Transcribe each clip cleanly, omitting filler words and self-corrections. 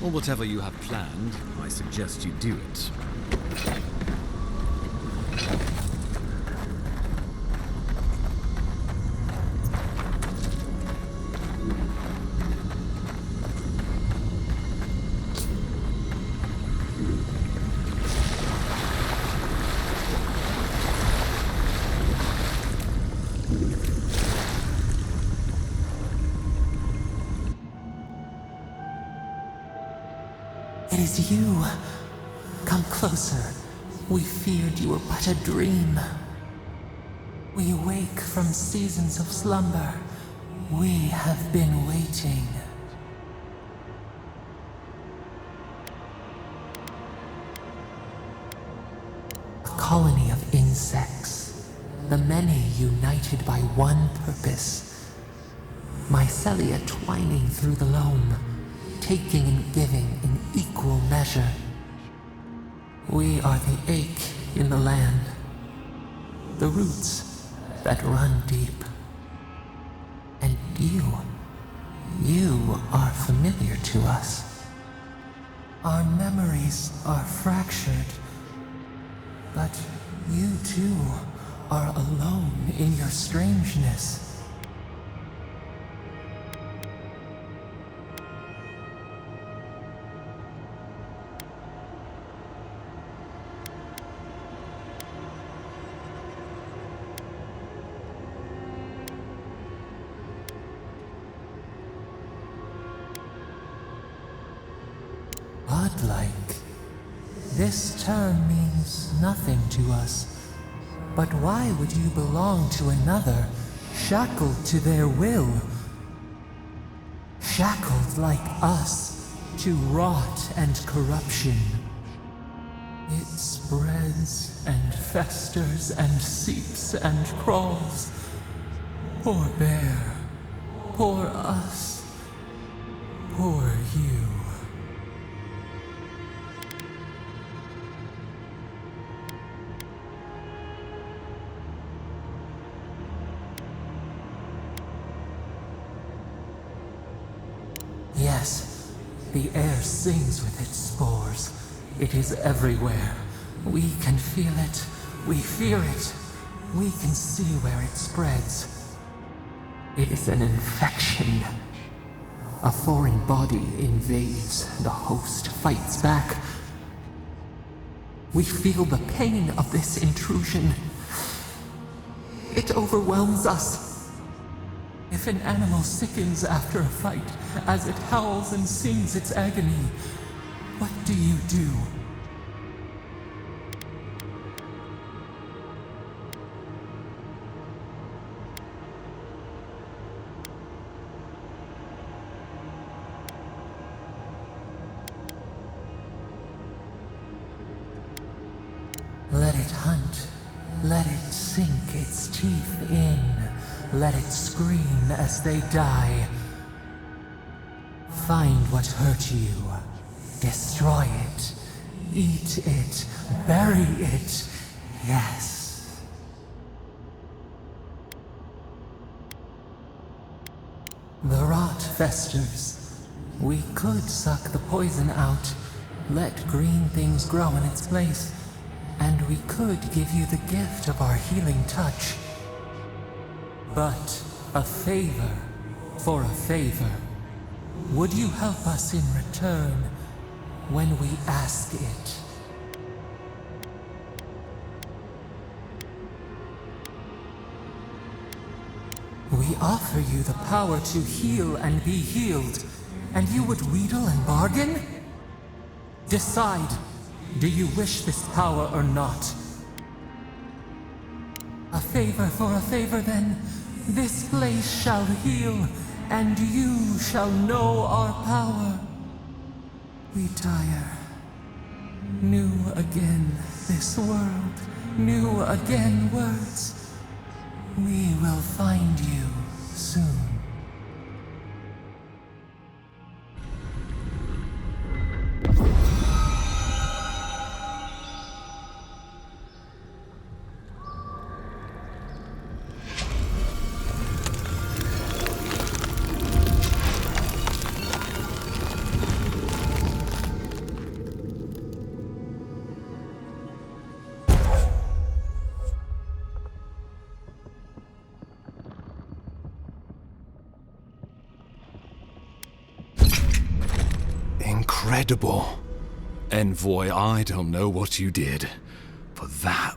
Or whatever you have planned, I suggest you do it. It is you. Come closer. We feared you were but a dream. We wake from seasons of slumber. We have been waiting. A colony of insects. The many united by one purpose. Mycelia twining through the loam, taking and giving in equal measure. We are the ache in the land, the roots that run deep. And you are familiar to us. Our memories are fractured, but you too are alone in your strangeness. Godlike. This term means nothing to us. But why would you belong to another, shackled to their will? Shackled like us, to rot and corruption. It spreads and festers and seeps and crawls. Poor bear, poor us, poor you. Yes, the air sings with its spores. It is everywhere. We can feel it. We fear it. We can see where it spreads. It is an infection. A foreign body invades. The host fights back. We feel the pain of this intrusion. It overwhelms us. If an animal sickens after a fight, as it howls and sings its agony, what do you do? Let it hunt. Let it sink its teeth in. Let it scream as they die. Find what hurt you. Destroy it. Eat it. Bury it. Yes. The rot festers. We could suck the poison out. Let green things grow in its place. And we could give you the gift of our healing touch. But a favor for a favor. Would you help us in return when we ask it? We offer you the power to heal and be healed, and you would wheedle and bargain? Decide, do you wish this power or not? A favor for a favor then. This place shall heal, and you shall know our power. We tire. New again this world, new again words. We will find you soon. incredible. Envoy, I don't know what you did, but that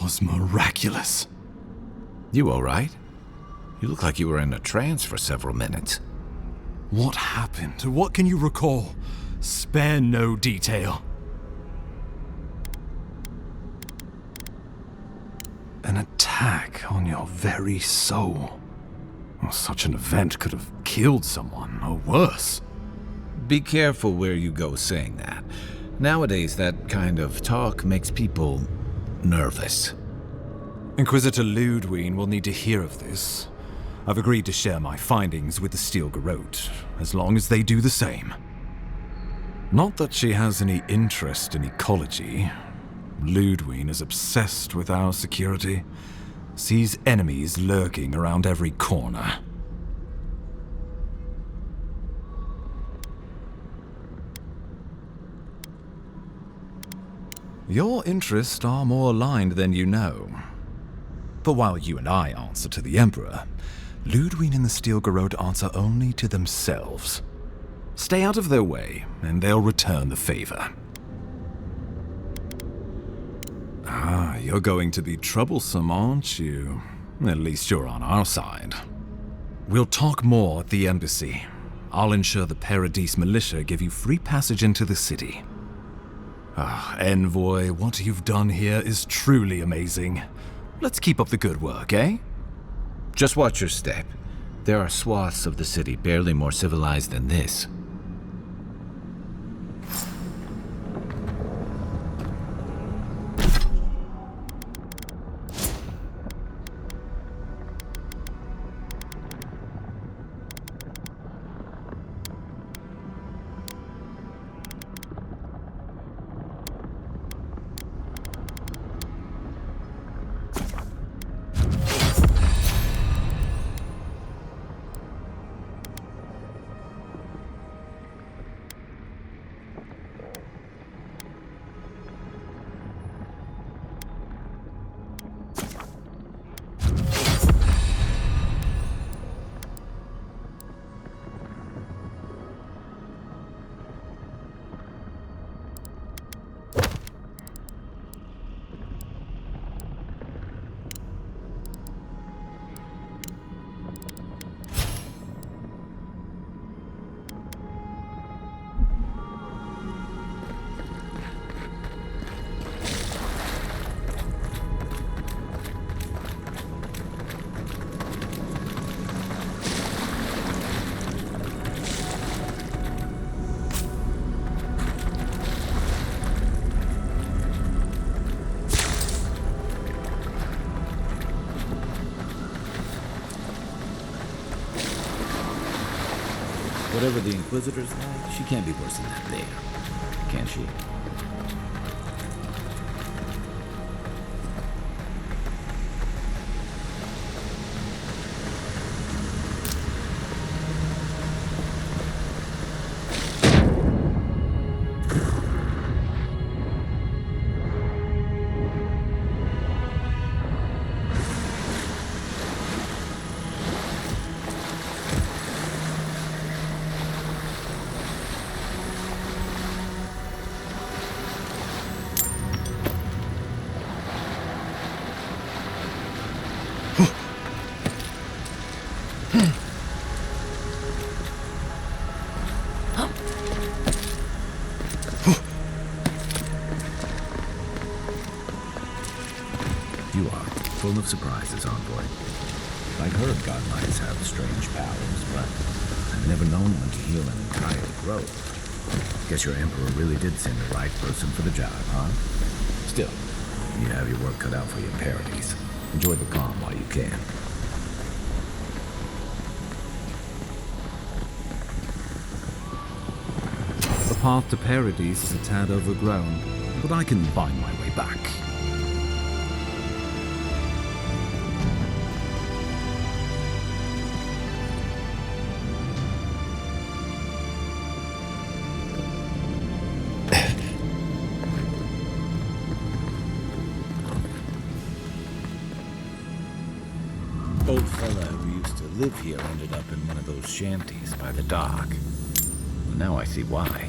was miraculous. You all right? You look like you were in a trance for several minutes. What happened? What can you recall? Spare no detail. An attack on your very soul. Well, such an event could have killed someone, or worse. Be careful where you go saying that. Nowadays, that kind of talk makes people nervous. Inquisitor Ludwig will need to hear of this. I've agreed to share my findings with the Steel Garrote, as long as they do the same. Not that she has any interest in ecology. Ludwig is obsessed with our security, sees enemies lurking around every corner. Your interests are more aligned than you know. But while you and I answer to the Emperor, Ludwig and the Steel Garrote answer only to themselves. Stay out of their way, and they'll return the favor. Ah, you're going to be troublesome, aren't you? At least you're on our side. We'll talk more at the embassy. I'll ensure the Paradise militia give you free passage into the city. Ah, Envoy, what you've done here is truly amazing. Let's keep up the good work, eh? Just watch your step. There are swaths of the city barely more civilized than this. Whatever the Inquisitor's like, she can't be worse than that there, can she? You are full of surprises, Envoy. I'd heard godlines have strange powers, but I've never known one to heal an entire grove. Guess your Emperor really did send the right person for the job, huh? Still, you have your work cut out for your Paradise. Enjoy the calm while you can. The path to Paradise is a tad overgrown, but I can find my way back. Old fella who used to live here ended up in one of those shanties by the dock. Now I see why.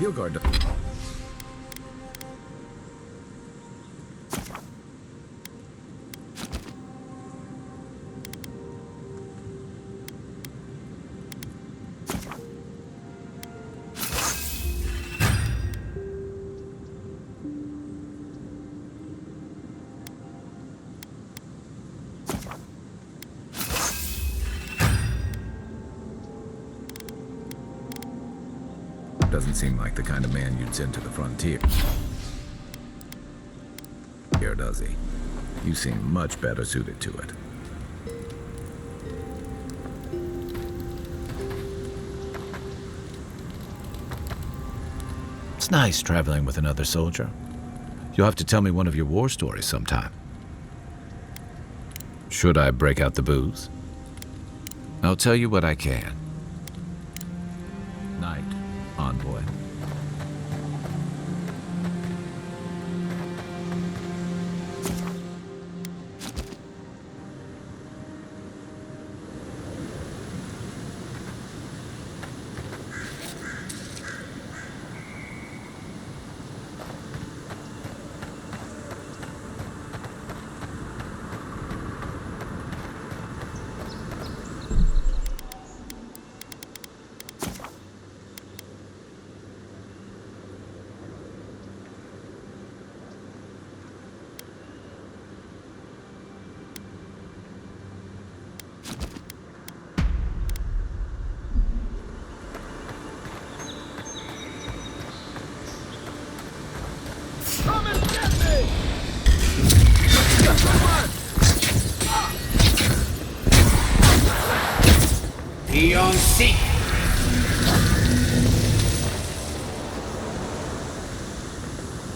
He'll guard the... Doesn't seem like the kind of man you'd send to the frontier. Here, does he? You seem much better suited to it. It's nice traveling with another soldier. You'll have to tell me one of your war stories sometime. Should I break out the booze? I'll tell you what I can. Night, envoy.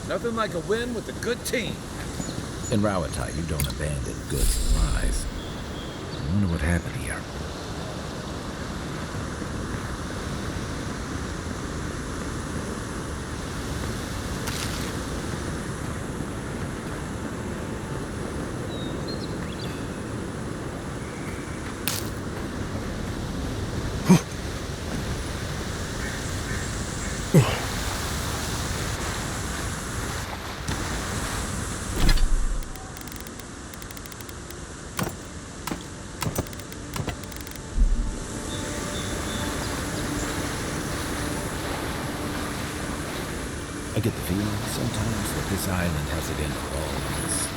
Nothing like a win with a good team. In Rawatai, you don't abandon good supplies. I wonder what happened here. I get the feeling sometimes that this island has it in for all of us.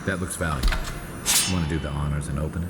That looks valuable. You want to do the honors and open it?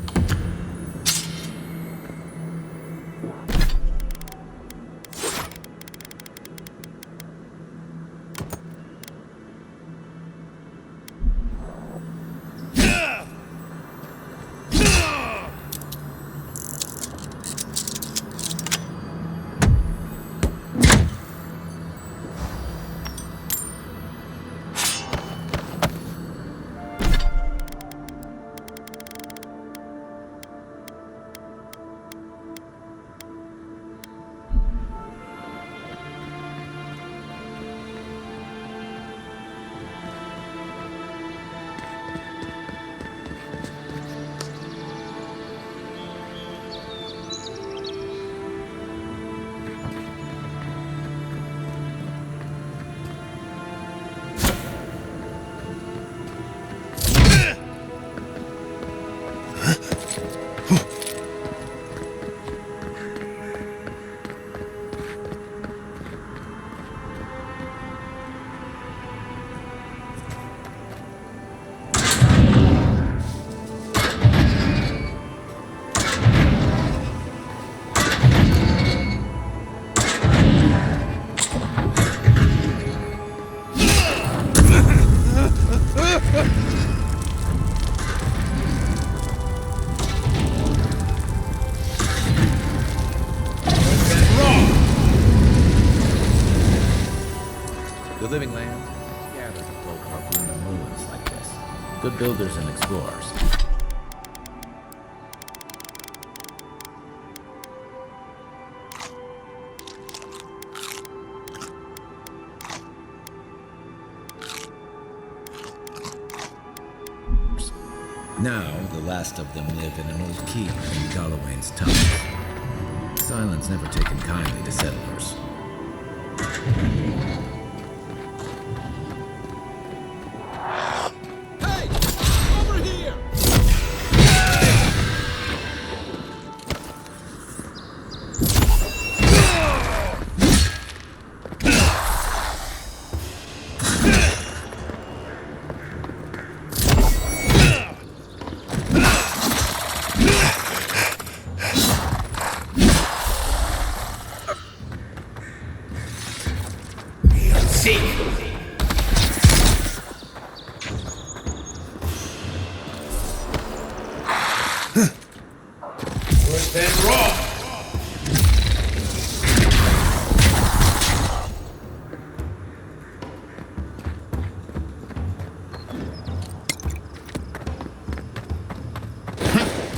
living land. Yeah, the folk are in ruins like this. Good builders and explorers. Now, the last of them live in an old keep in Galloway's tunnels. Silence never taken kindly to settlers. Hey! Over here!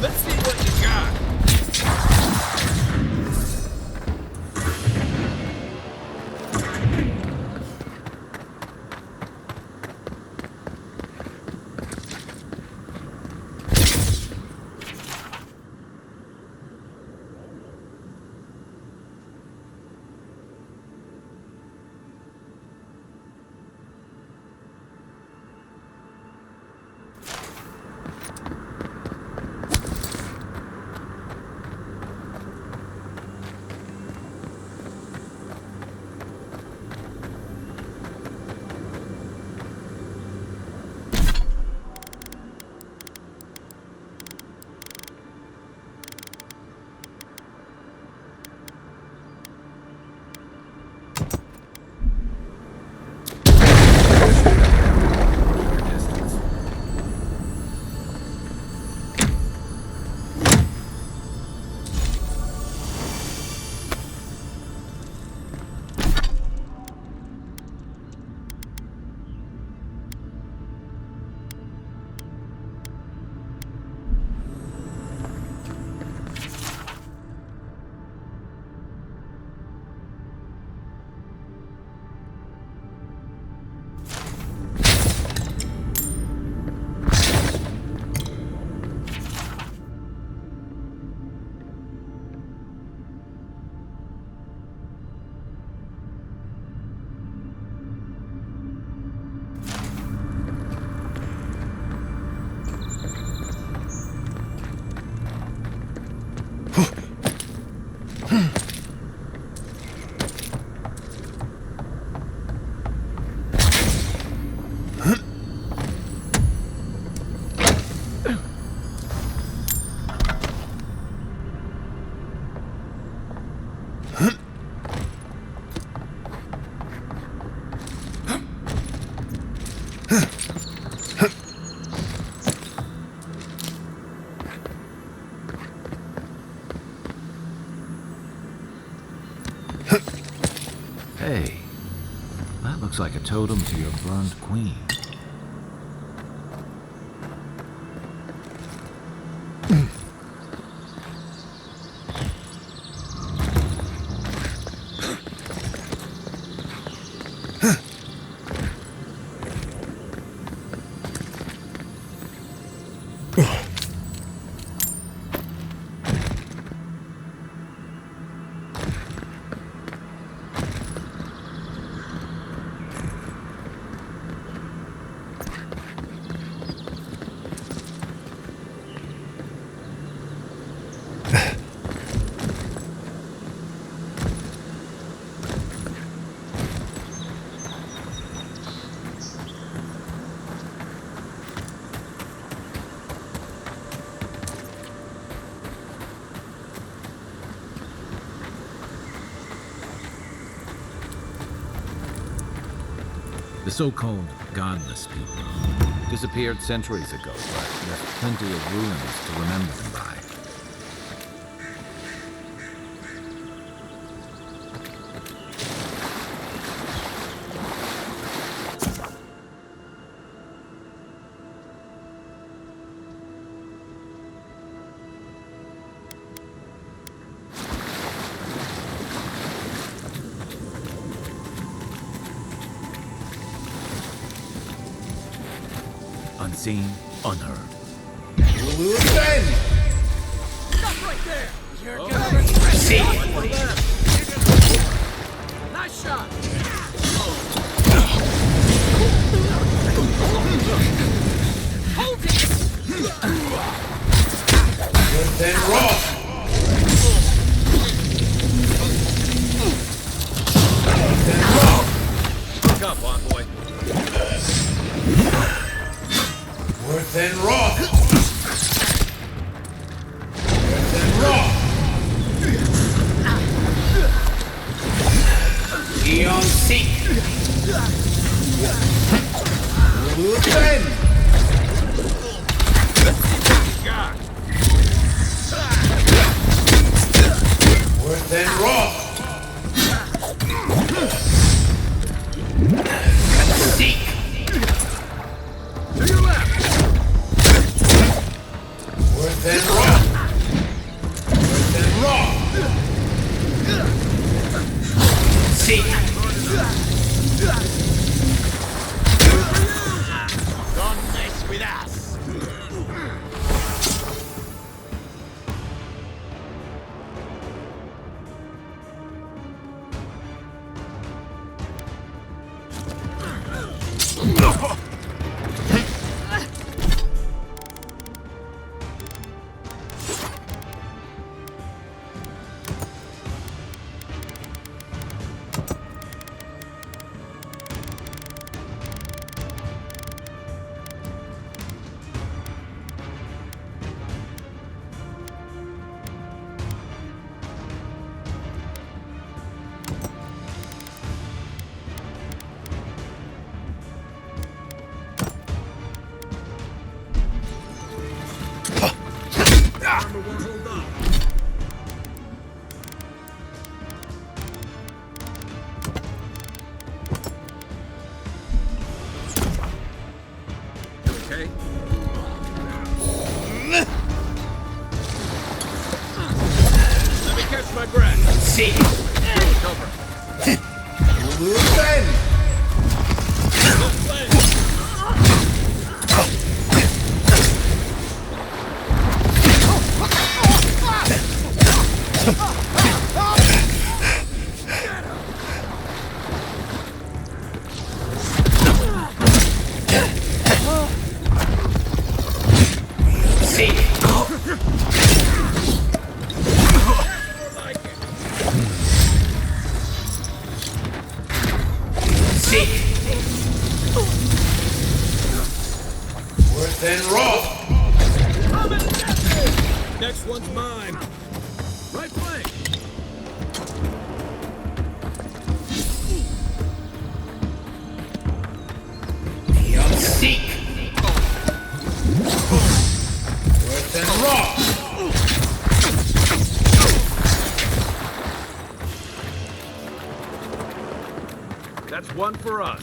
Let's see what you got. Hey, that looks like a totem to your burned queen. The so-called godless people disappeared centuries ago, but left plenty of ruins to remember them by. unseen, unheard. Stop right there! You're gonna see! Nice shot! Hold it! Then roll! Look up, envoy. Worth and raw! Worth and raw! Eon Seek! Luthen! God! Worth and raw! Seek! To your left! Worth and raw! Worth and raw! Seek! Don't mess with us! Okay. Let me catch my breath. Seek! Cover. Luthen! Seek! Seek! Worth and raw! Next one's mine. Right flank. Eon Seek! Worth and raw! That's one for us.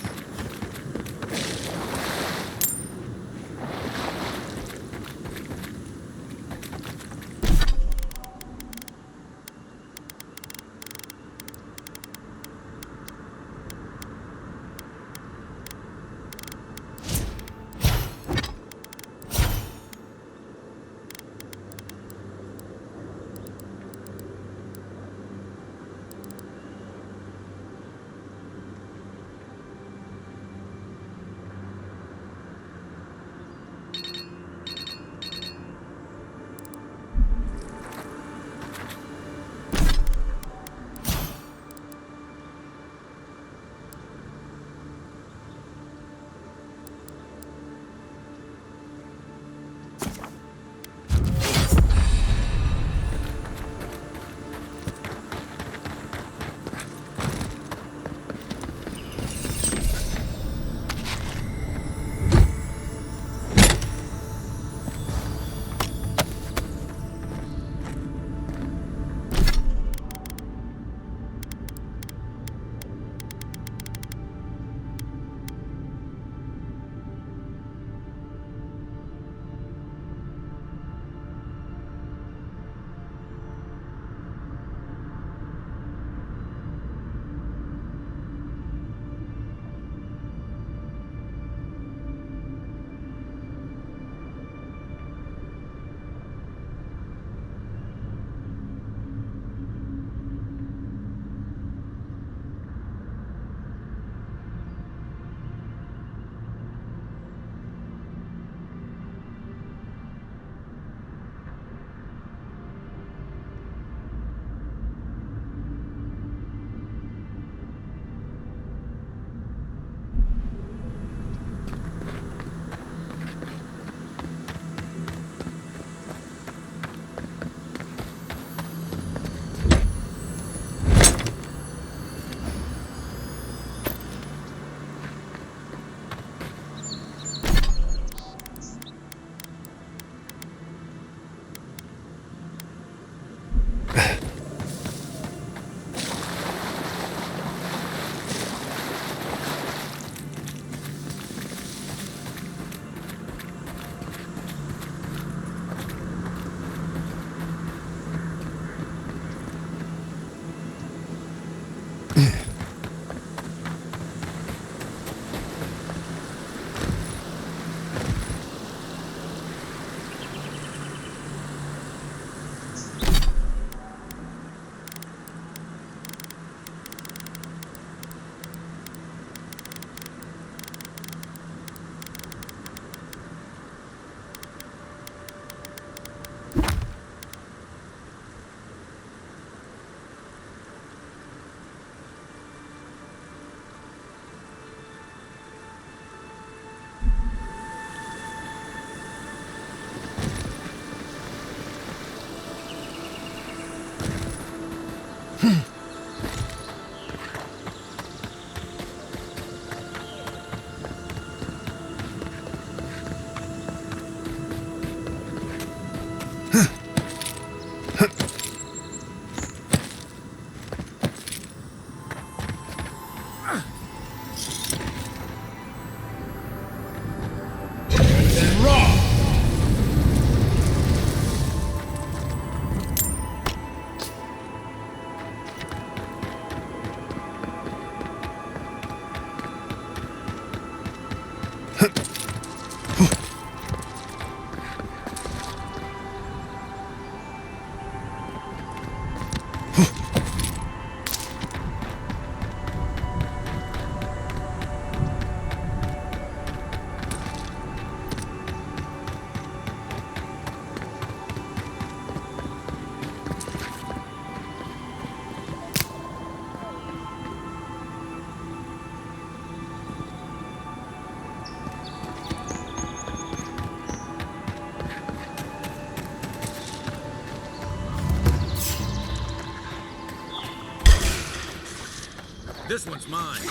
This one's mine.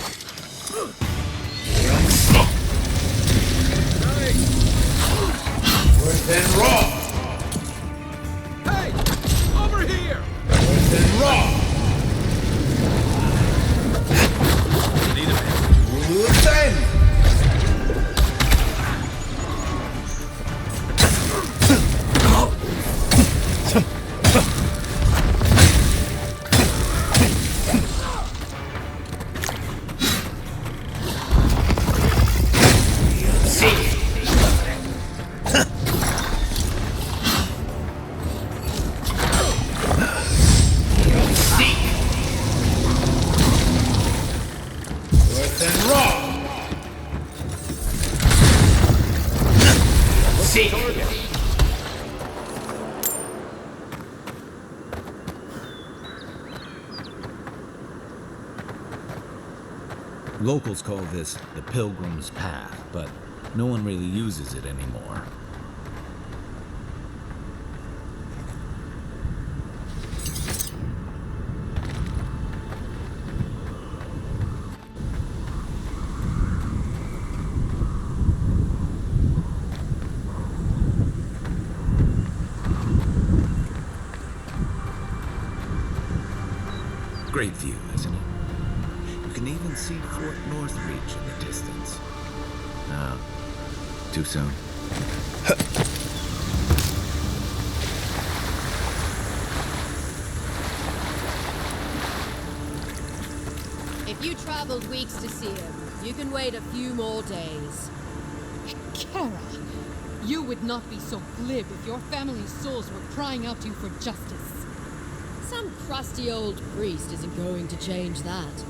Worse than raw. Hey! Over here! Worse than raw. Need a minute. Listen. Locals call this the Pilgrim's Path, but no one really uses it anymore. Great view, isn't it? You can even see Fort Northreach in the distance. Too soon. If you traveled weeks to see him, you can wait a few more days. Kara, you would not be so glib if your family's souls were crying out to you for justice. Some crusty old priest isn't going to change that.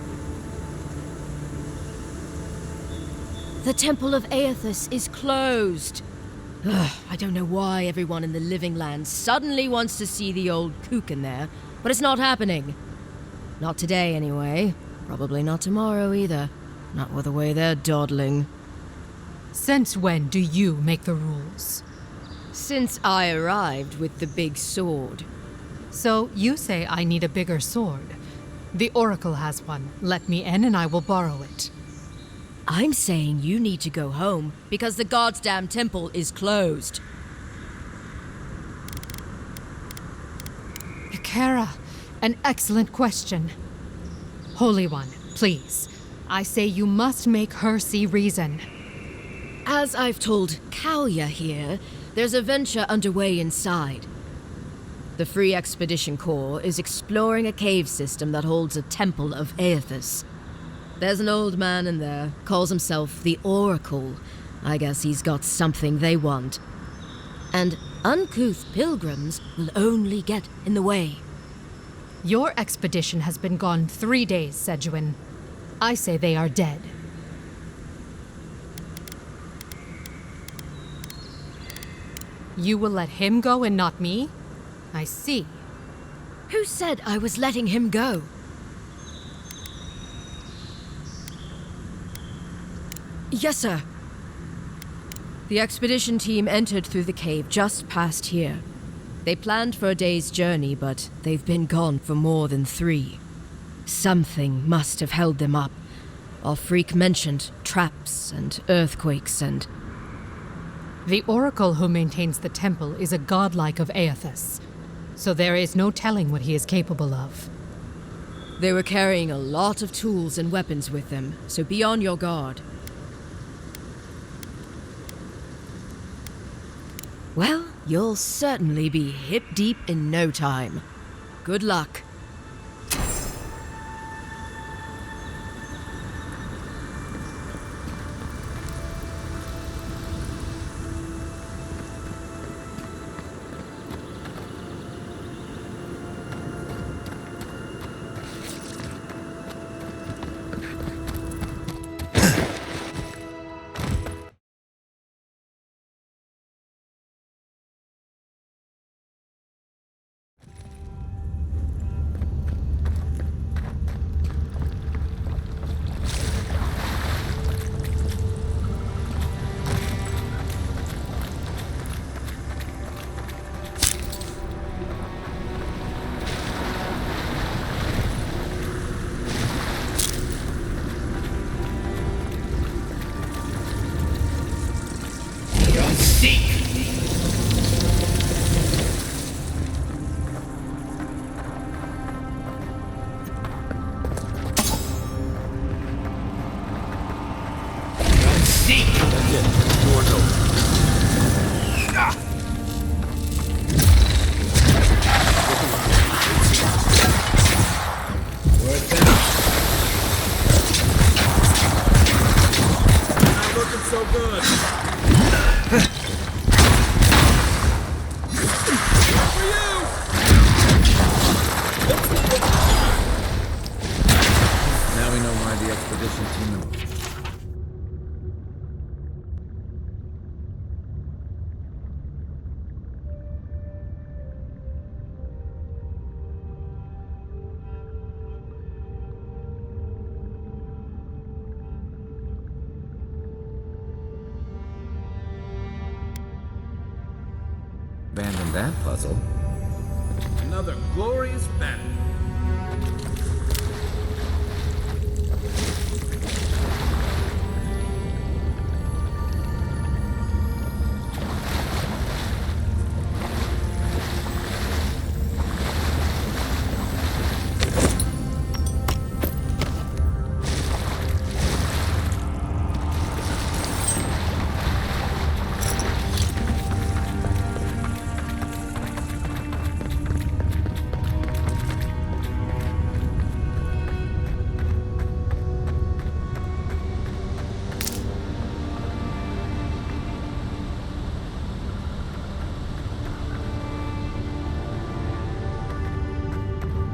The Temple of Aethys is closed. Ugh, I don't know why everyone in the Living Land suddenly wants to see the old kook in there, but it's not happening. Not today, anyway. Probably not tomorrow, either. Not with the way they're dawdling. Since when do you make the rules? Since I arrived with the big sword. So you say I need a bigger sword. The Oracle has one. Let me in and I will borrow it. I'm saying you need to go home because the goddamn temple is closed. Kara, an excellent question. Holy One, please. I say you must make her see reason. As I've told Kalya here, there's a venture underway inside. The Free Expedition Corps is exploring a cave system that holds a temple of Aethys. There's an old man in there, calls himself the Oracle. I guess he's got something they want. And uncouth pilgrims will only get in the way. Your expedition has been gone 3 days, Sejuin. I say they are dead. You will let him go and not me? I see. Who said I was letting him go? Yes, sir. The expedition team entered through the cave just past here. They planned for a day's journey, but they've been gone for more than 3. Something must have held them up. Our freak mentioned traps and earthquakes and... The oracle who maintains the temple is a godlike of Aethys, so there is no telling what he is capable of. They were carrying a lot of tools and weapons with them, so be on your guard. Well, you'll certainly be hip-deep in no time. Good luck. Abandon that puzzle. Another glorious battle.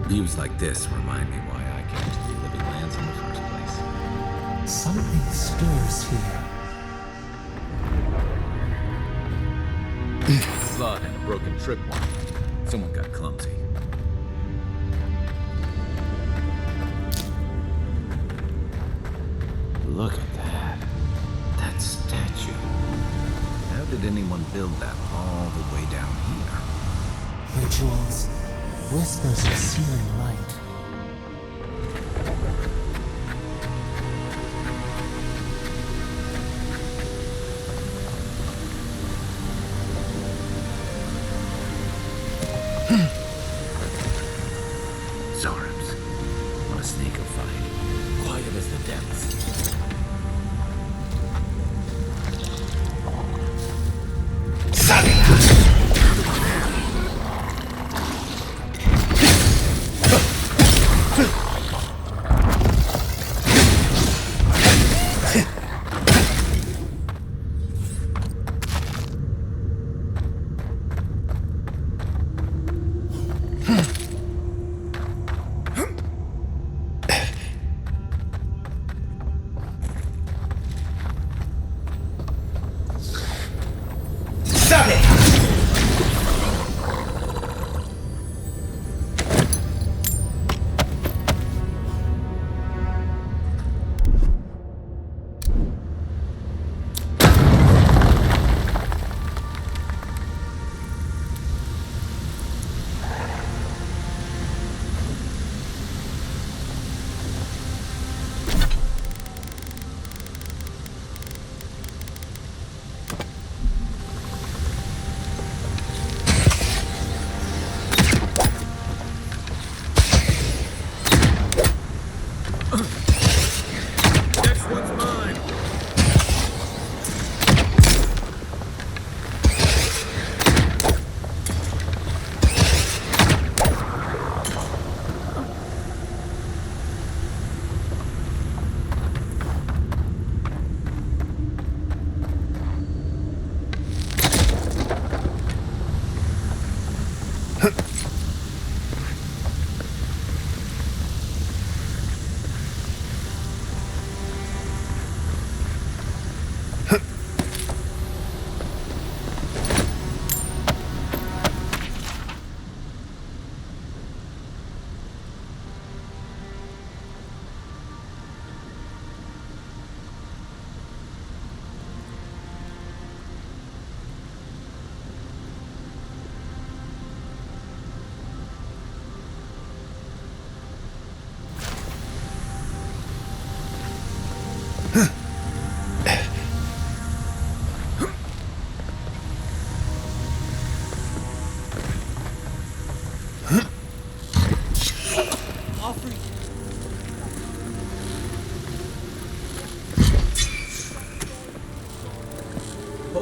Views like this remind me why I came to the Living Lands in the first place. Something stirs here. Blood and a broken tripwire. Someone got clumsy. Look at that. That statue. How did anyone build that all the way down here? Rituals, whispers of searing light. Zarms. What a snake of fight. Quiet as the depths.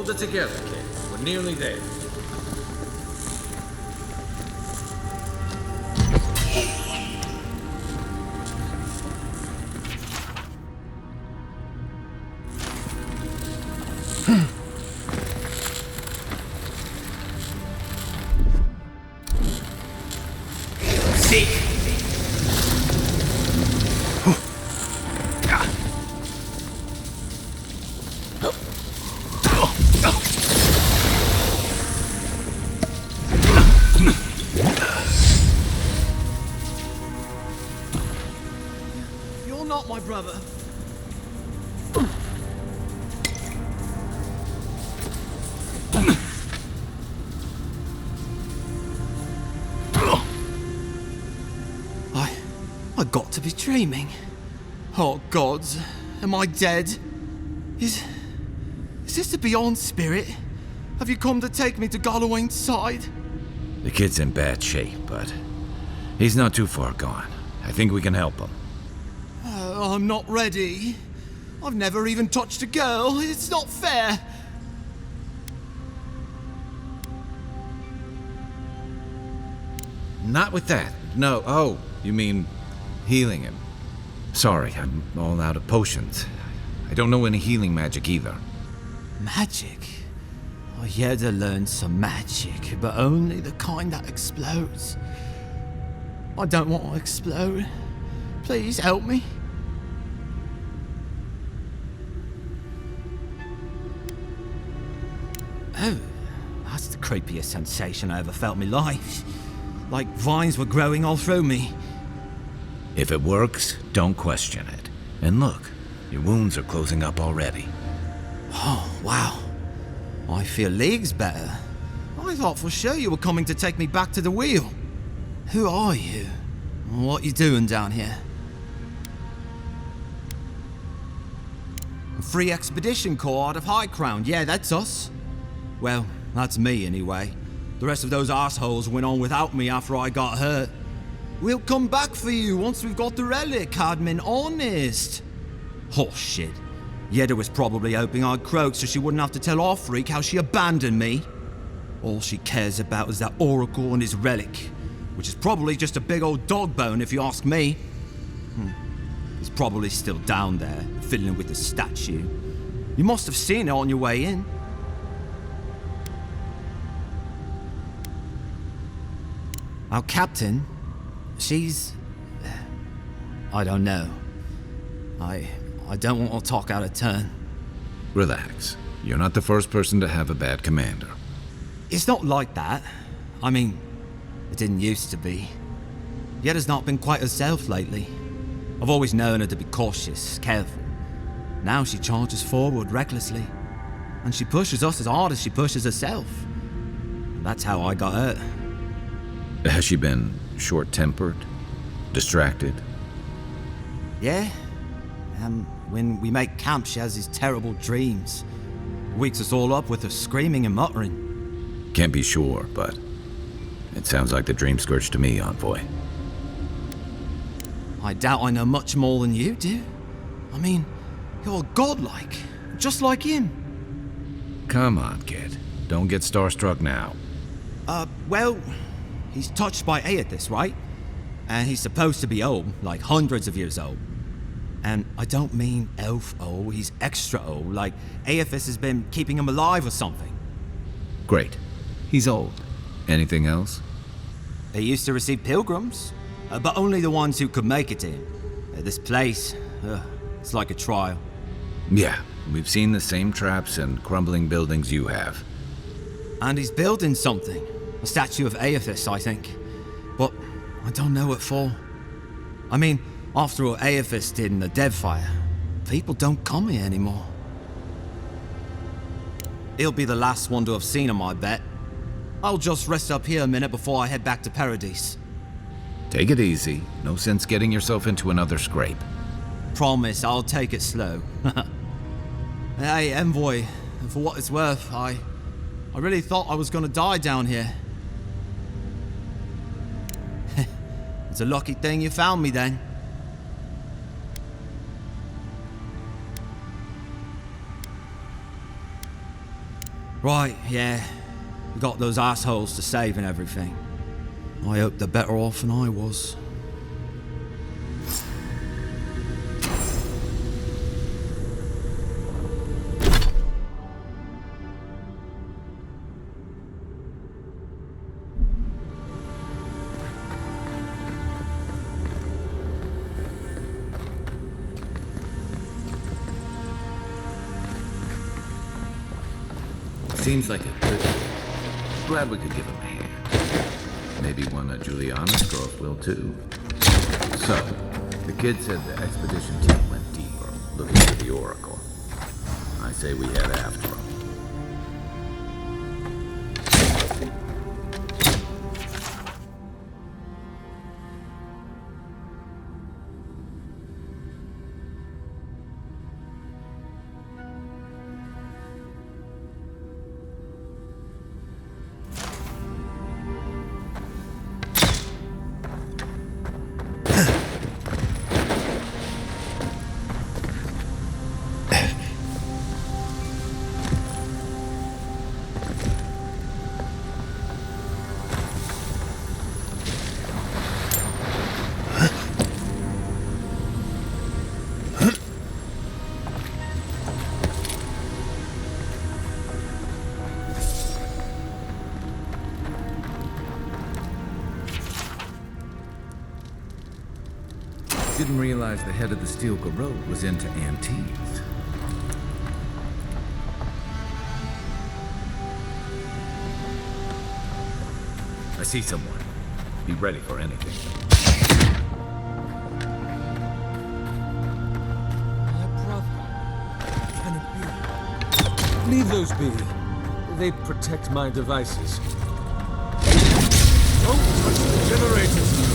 Hold it together, kid. We're nearly there. You're not my brother. I got to be dreaming. Oh gods, am I dead? Is this the Beyond Spirit? Have you come to take me to Galloway's side? The kid's in bad shape, but he's not too far gone. I think we can help him. I'm not ready. I've never even touched a girl. It's not fair. Not with that. No. Oh, you mean healing him. Sorry, I'm all out of potions. I don't know any healing magic either. Magic? I had to learn some magic, but only the kind that explodes. I don't want to explode. Please help me. Oh, that's the creepiest sensation I ever felt in my life. Like vines were growing all through me. If it works, don't question it. And look, your wounds are closing up already. Oh, wow. I feel leagues better. I thought for sure you were coming to take me back to the wheel. Who are you? What you doing down here? A free expedition corps out of High Crown. Yeah, that's us. Well, that's me anyway. The rest of those assholes went on without me after I got hurt. We'll come back for you once we've got the relic, admin, honest. Oh shit. Yeda was probably hoping I'd croak so she wouldn't have to tell our freak how she abandoned me. All she cares about is that oracle and his relic, which is probably just a big old dog bone if you ask me. He's probably still down there, fiddling with the statue. You must have seen it on your way in. Our captain, she's... I don't know. I don't want to talk out of turn. Relax. You're not the first person to have a bad commander. It's not like that. I mean, it didn't used to be. Yeda's not been quite herself lately. I've always known her to be cautious, careful. Now she charges forward recklessly. And she pushes us as hard as she pushes herself. That's how I got hurt. Has she been short-tempered? Distracted? Yeah. When we make camp, she has these terrible dreams. Wakes us all up with her screaming and muttering. Can't be sure, but it sounds like the dream scourge to me, Envoy. I doubt I know much more than you do. I mean, you're godlike, just like him. Come on, kid. Don't get starstruck now. Well, he's touched by Aethys, right? And he's supposed to be old, like hundreds of years old. And I don't mean elf old, he's extra old, like Aethys has been keeping him alive or something. Great. He's old. Anything else? They used to receive pilgrims, but only the ones who could make it to him. This place, it's like a trial. Yeah, we've seen the same traps and crumbling buildings you have. And he's building something. A statue of Aethys, I think. But I don't know what for. I mean, after what Aethys did in the Deadfire, people don't come here anymore. He'll be the last one to have seen him, I bet. I'll just rest up here a minute before I head back to Paradise. Take it easy. No sense getting yourself into another scrape. Promise, I'll take it slow. Hey, Envoy, for what it's worth, I really thought I was gonna die down here. It's a lucky thing you found me then. Right, yeah. We got those assholes to save and everything. I hope they're better off than I was. Seems like a good deal. Glad we could give him a hand. Maybe one of Juliana's girls will too. So, the kid said the expedition team went deeper, looking for the Oracle. I say we head after him. Didn't realize the head of the Steel Garrote was into antiques. I see someone. Be ready for anything. My brother. Can it be? Leave those be. They protect my devices. Don't touch the generators!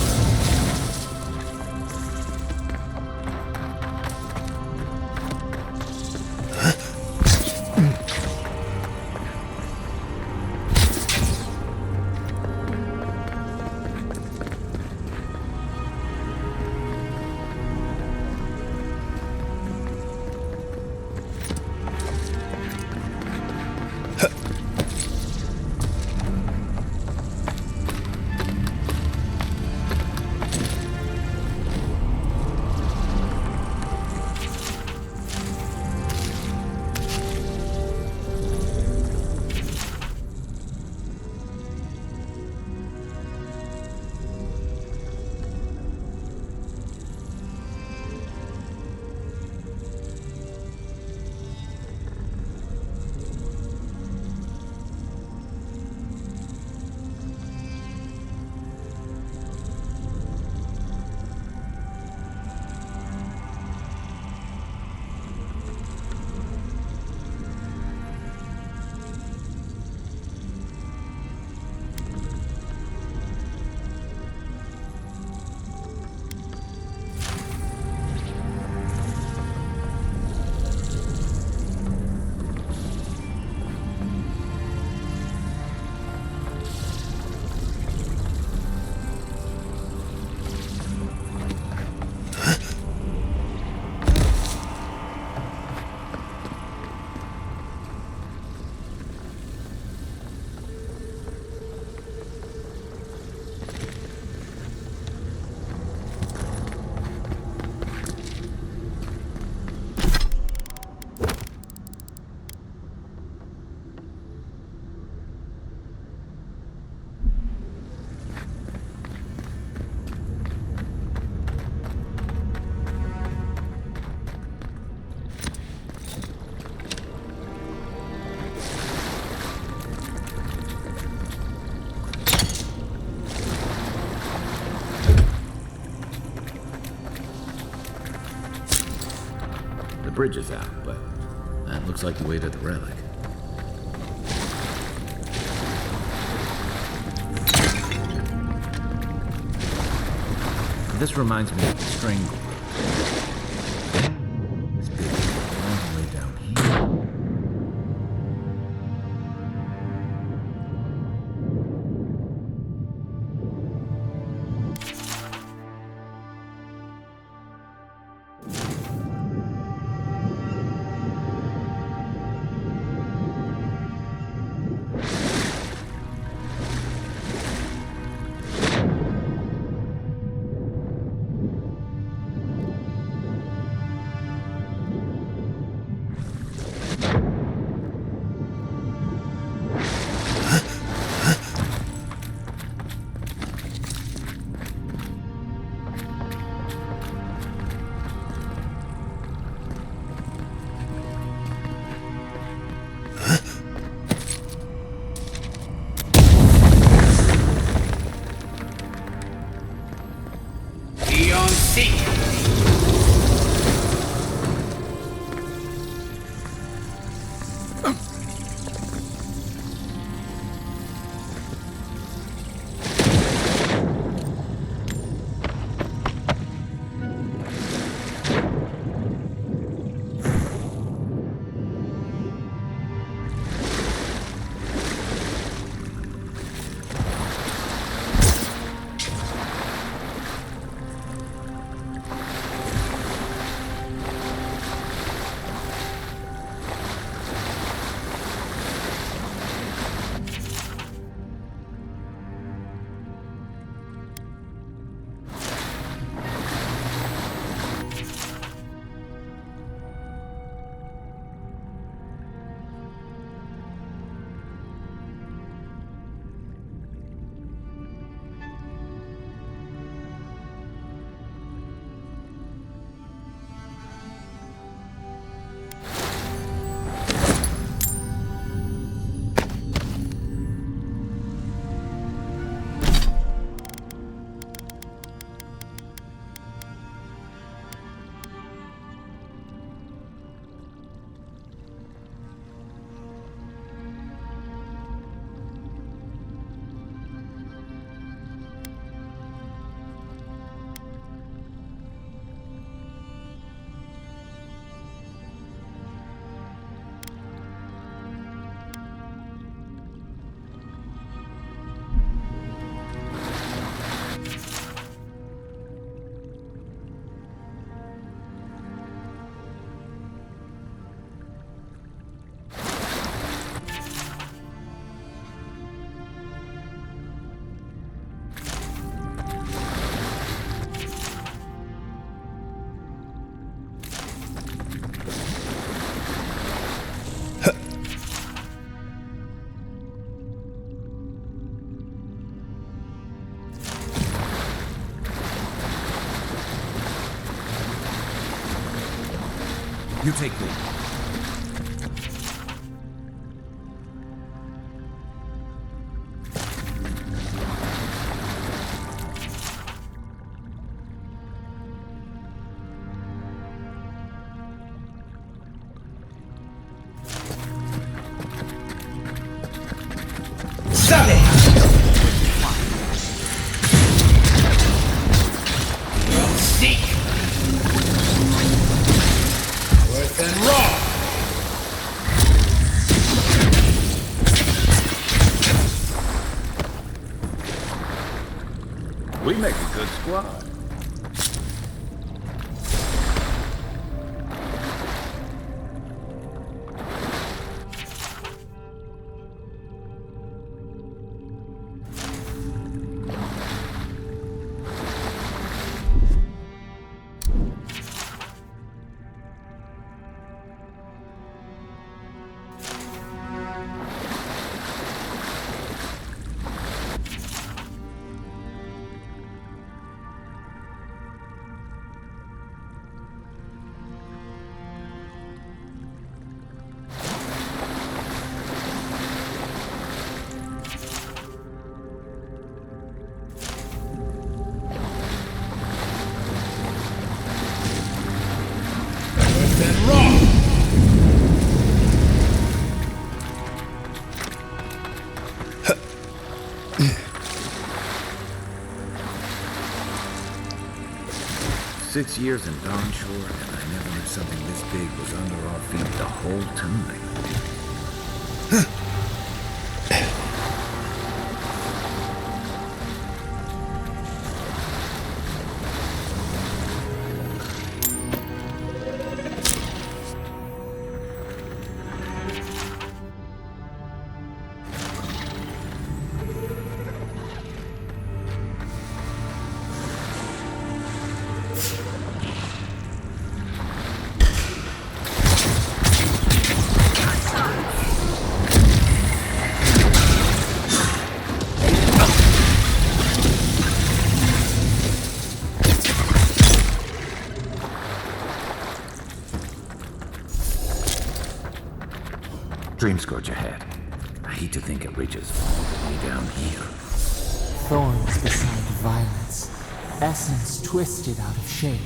The bridge is out, but that looks like the way to the relic. This reminds me of the strangle. This big all the way down here. You take lead. Stop it! You'll see. Worse than raw. We make a good squad. Than raw. 6 years in Dawn Shore, and I never knew something this big was under our feet the whole time. Dream scourge ahead. I hate to think it reaches all the way down here. Thorns beside violets. essence twisted out of shape.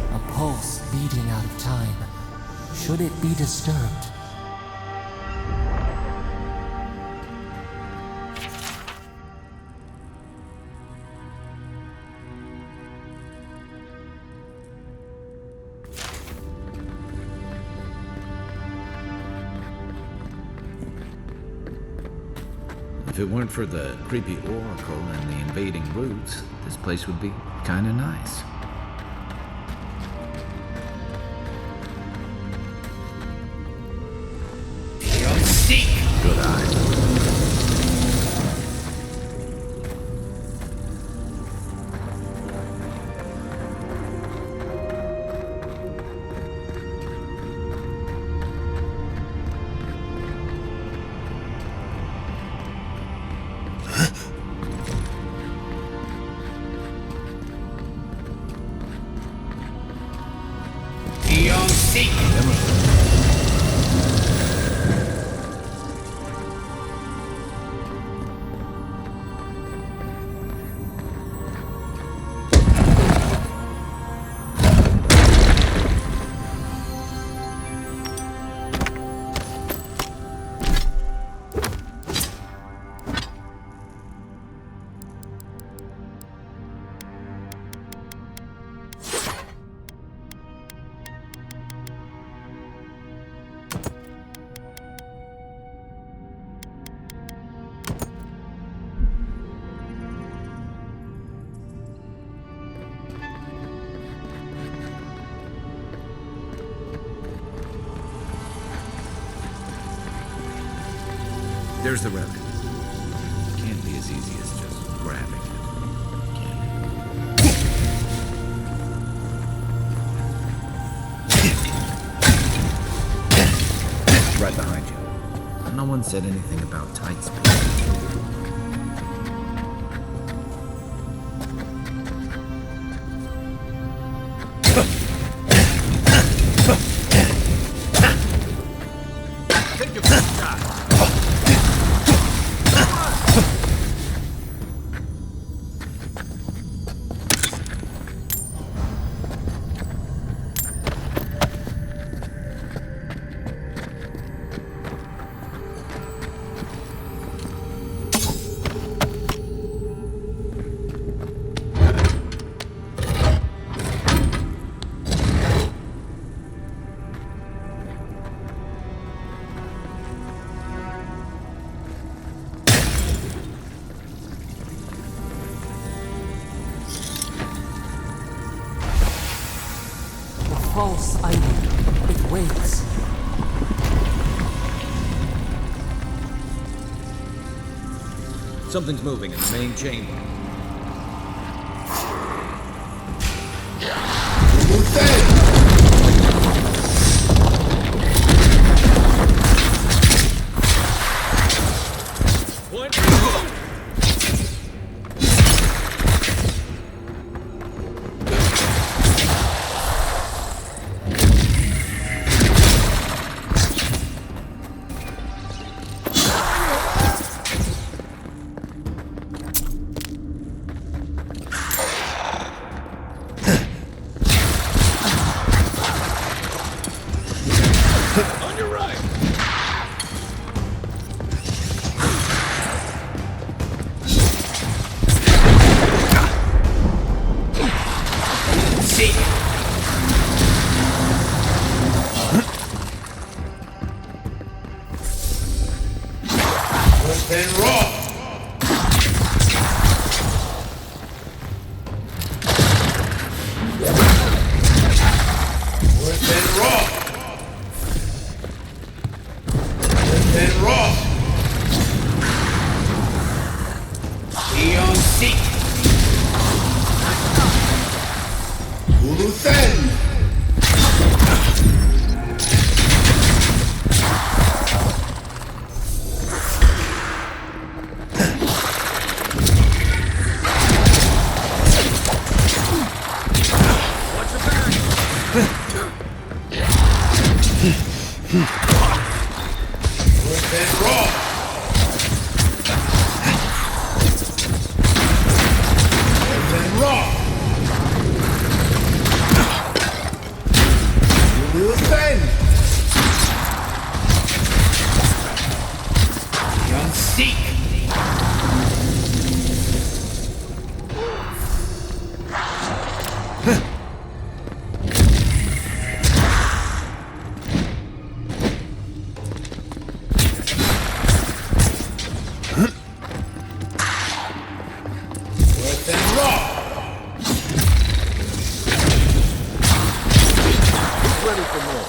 A pulse beating out of time. Should it be disturbed? If it weren't for the creepy oracle and the invading roots, this place would be kinda nice. Good eye. There's the relic. Can't be as easy as just grabbing it, can it? Right behind you. No one said anything about tight space. False item. It waits. Something's moving in the main chamber. and raw. Worth and raw. Worth and raw. Eon Seek. Uluthen. Worth and raw. Worth and raw. You will defend. Young Seek. Worth and raw. Ready for more.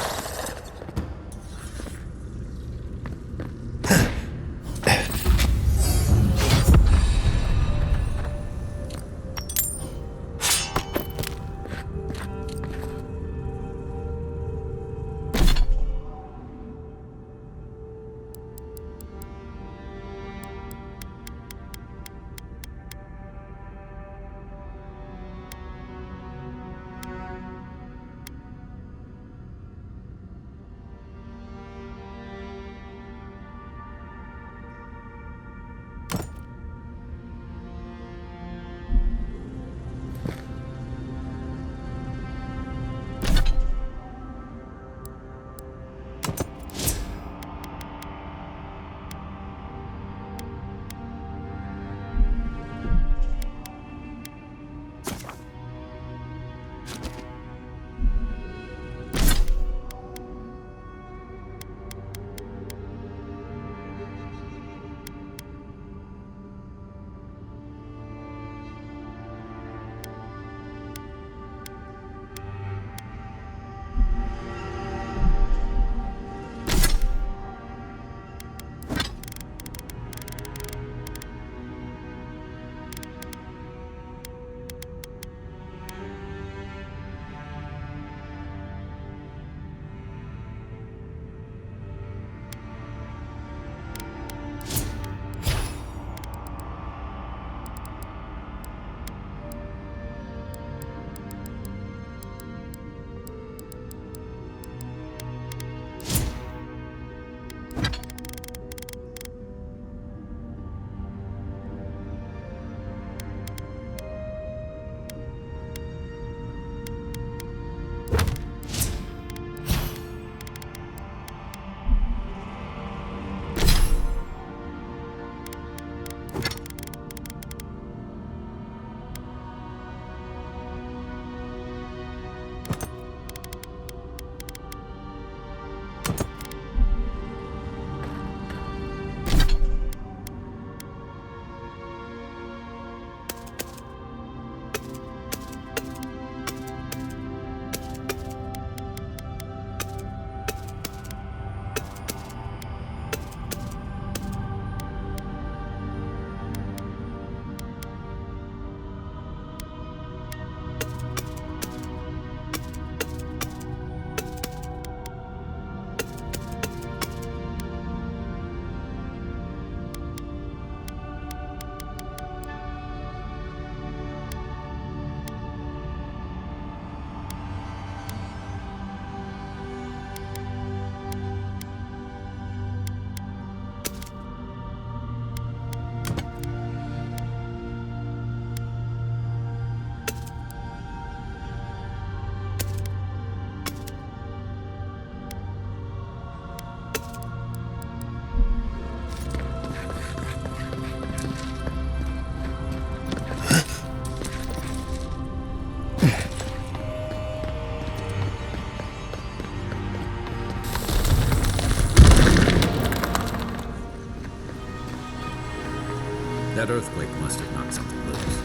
That earthquake must have knocked something loose.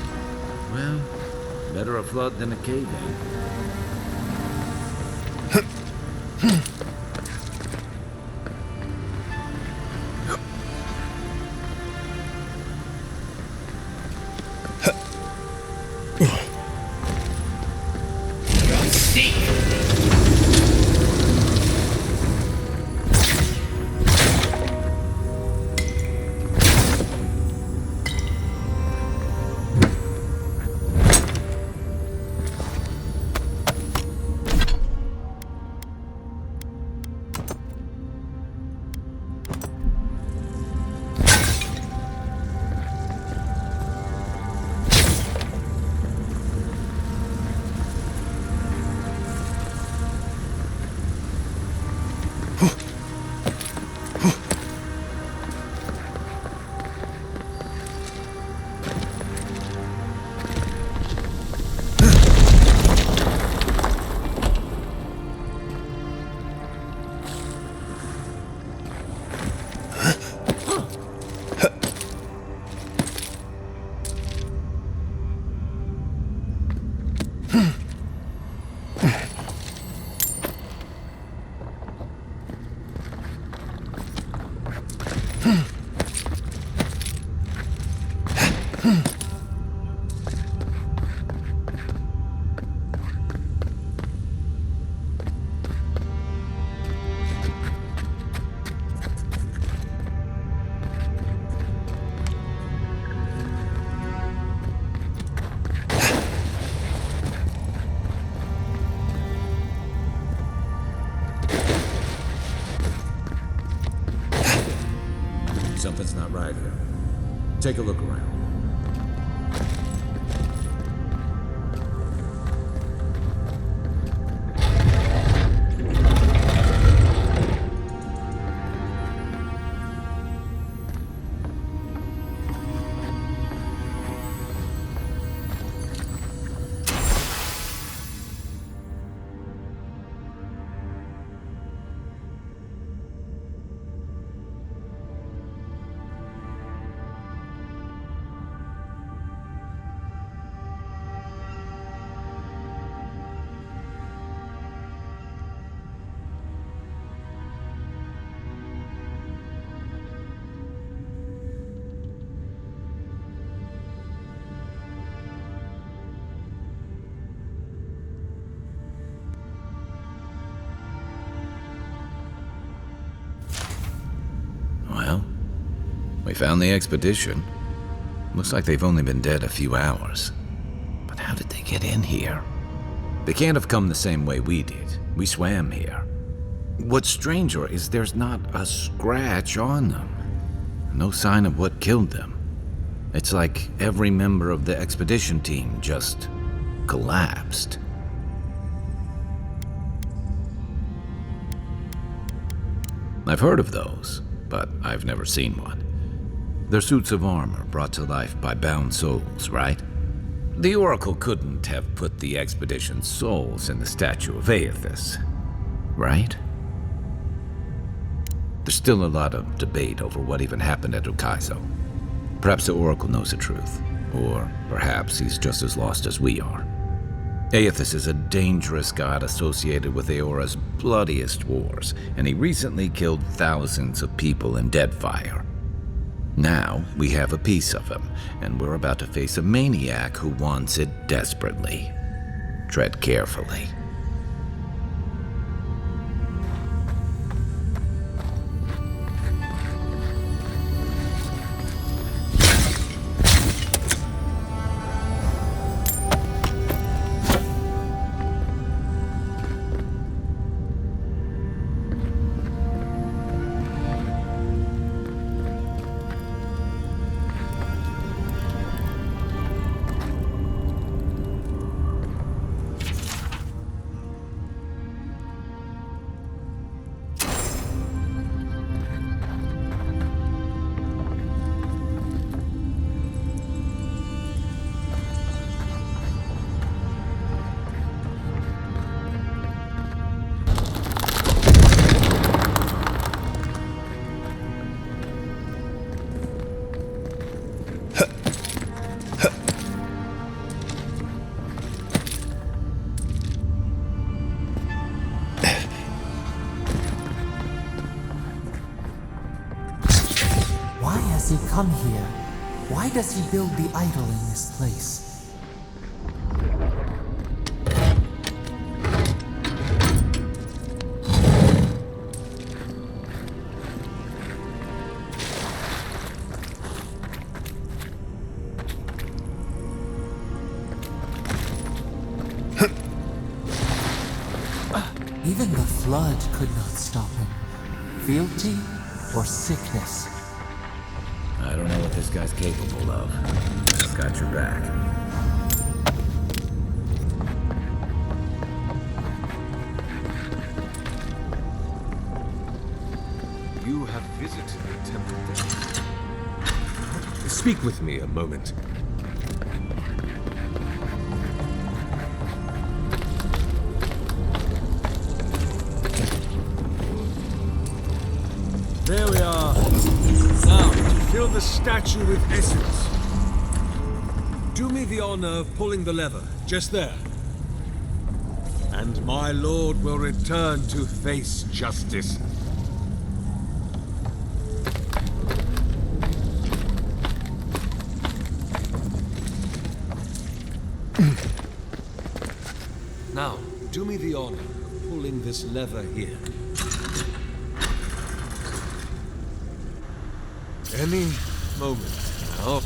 Well, better a flood than a cave-in. Something's not right here. Take a look around. Well, we found the expedition. Looks like they've only been dead a few hours. But how did they get in here? They can't have come the same way we did. We swam here. What's stranger is there's not a scratch on them. No sign of what killed them. It's like every member of the expedition team just collapsed. I've heard of those, but I've never seen one. They're suits of armor brought to life by bound souls, right? The Oracle couldn't have put the expedition's souls in the statue of Aethys, right? There's still a lot of debate over what even happened at Ukaizo. Perhaps the Oracle knows the truth, or perhaps he's just as lost as we are. Aethys is a dangerous god associated with Eora's bloodiest wars, and he recently killed thousands of people in Deadfire. Now, we have a piece of him, and we're about to face a maniac who wants it desperately. Tread carefully. Why has he come here? Why does he build the idol in this place? Even the flood could not stop him. Fealty or sickness? I don't know what this guy's capable of. I've got your back. You have visited the temple then. Speak with me a moment. There we are. Now, fill the statue with essence. Do me the honor of pulling the lever, just there. And my lord will return to face justice. Now, do me the honor of pulling this lever here. Any moment now.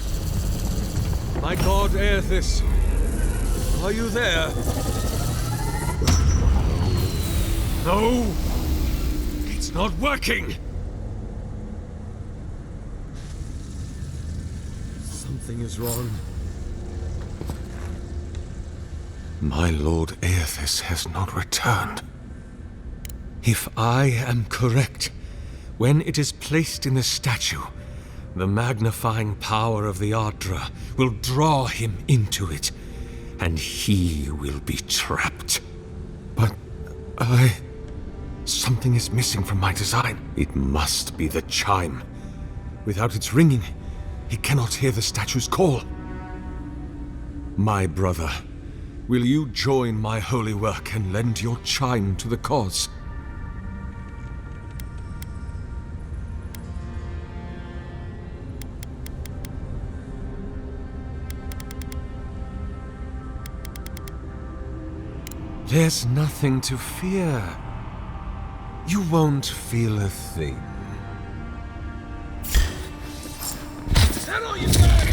My god Aethys, are you there? No! It's not working! Something is wrong. My lord Aethys has not returned. If I am correct, when it is placed in the statue, the magnifying power of the Ardra will draw him into it, and he will be trapped. But something is missing from my design. It must be the chime. Without its ringing, he cannot hear the statue's call. My brother, will you join my holy work and lend your chime to the cause? There's nothing to fear. You won't feel a thing. Is that all you got?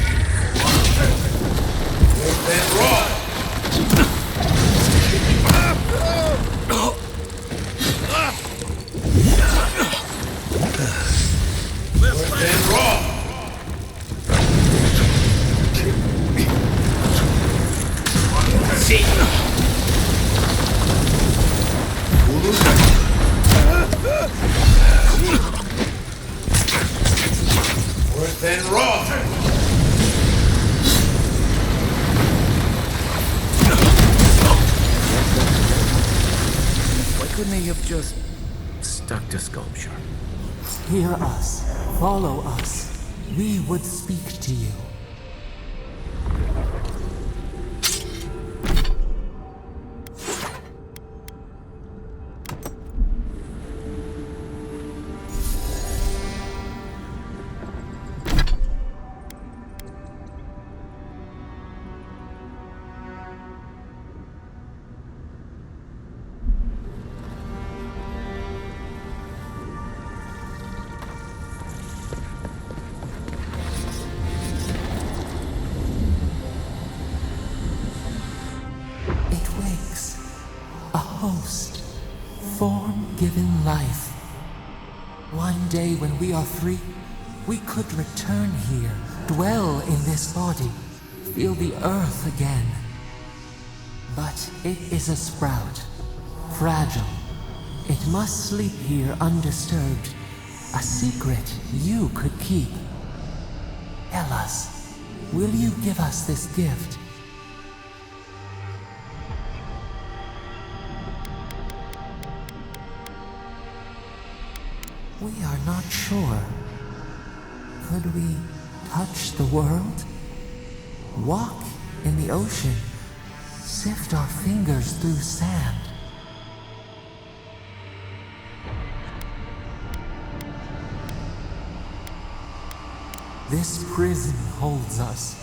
Why couldn't he have just stuck to sculpture? Hear us. Follow us. We would speak to you. Form-given life. One day when we are free, we could return here, dwell in this body, feel the earth again. But it is a sprout, fragile. It must sleep here undisturbed. A secret you could keep. Tell us, will you give us this gift? We are not sure. Could we touch the world? Walk in the ocean? Sift our fingers through sand? This prison holds us,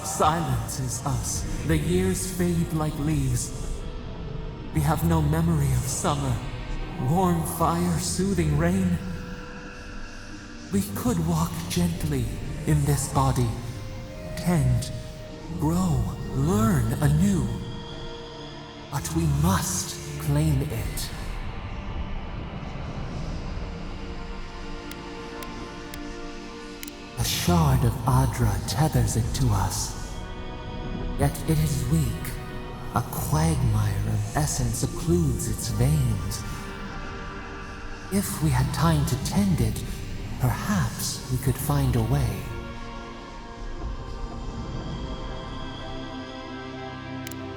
silences us. The years fade like leaves. We have no memory of summer, warm fire, soothing rain. We could walk gently in this body, tend, grow, learn anew. But we must claim it. A shard of Adra tethers it to us. Yet it is weak. A quagmire of essence occludes its veins. If we had time to tend it, perhaps we could find a way.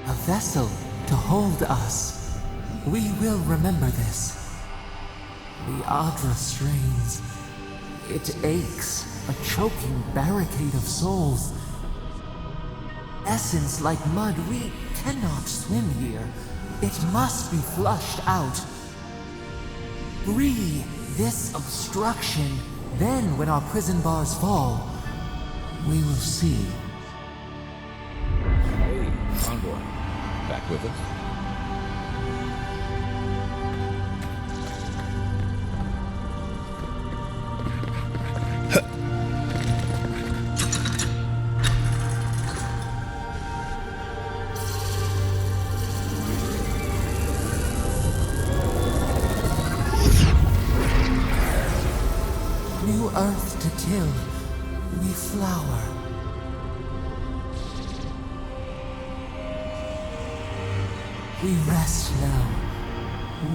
A vessel to hold us. We will remember this. The Adra strains. It aches, a choking barricade of souls. Essence like mud, we cannot swim here. It must be flushed out. Free this obstruction. Then, when our prison bars fall, we will see. Hey, Envoy. Back with us? New earth to till, we flower. We rest now.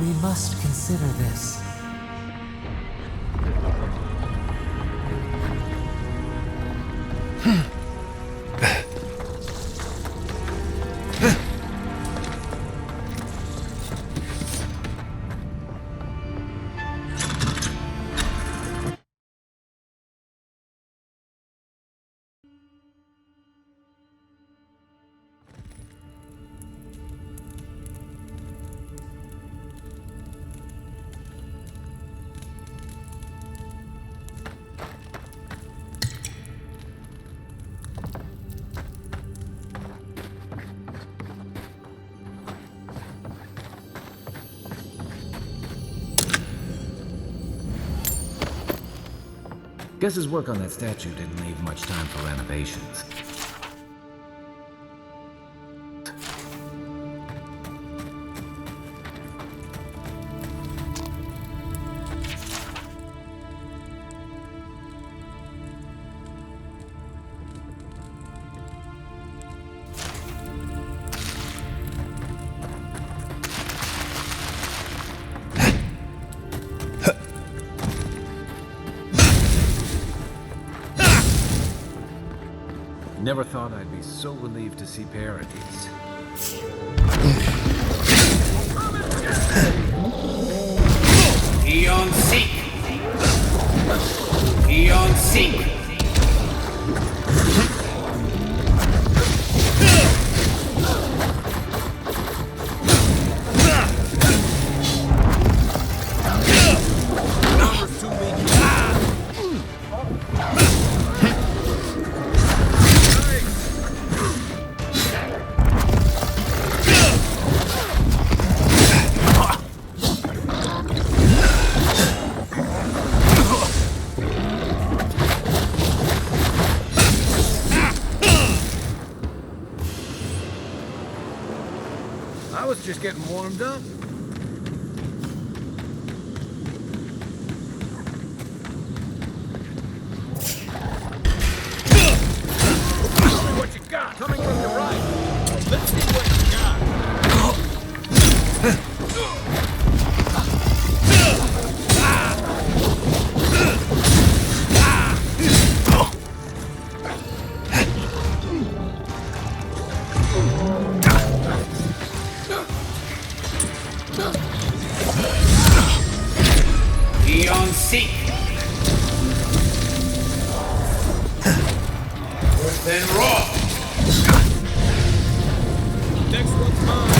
We must consider this. Guess his work on that statue didn't leave much time for renovations. Never thought I'd be so relieved to see Paradise. Eon Seek! Eon Seek! I was just getting warmed up. What you got? Coming from the right. Let's see what you got. Eon Seek! Earth and Raw! Next one's mine!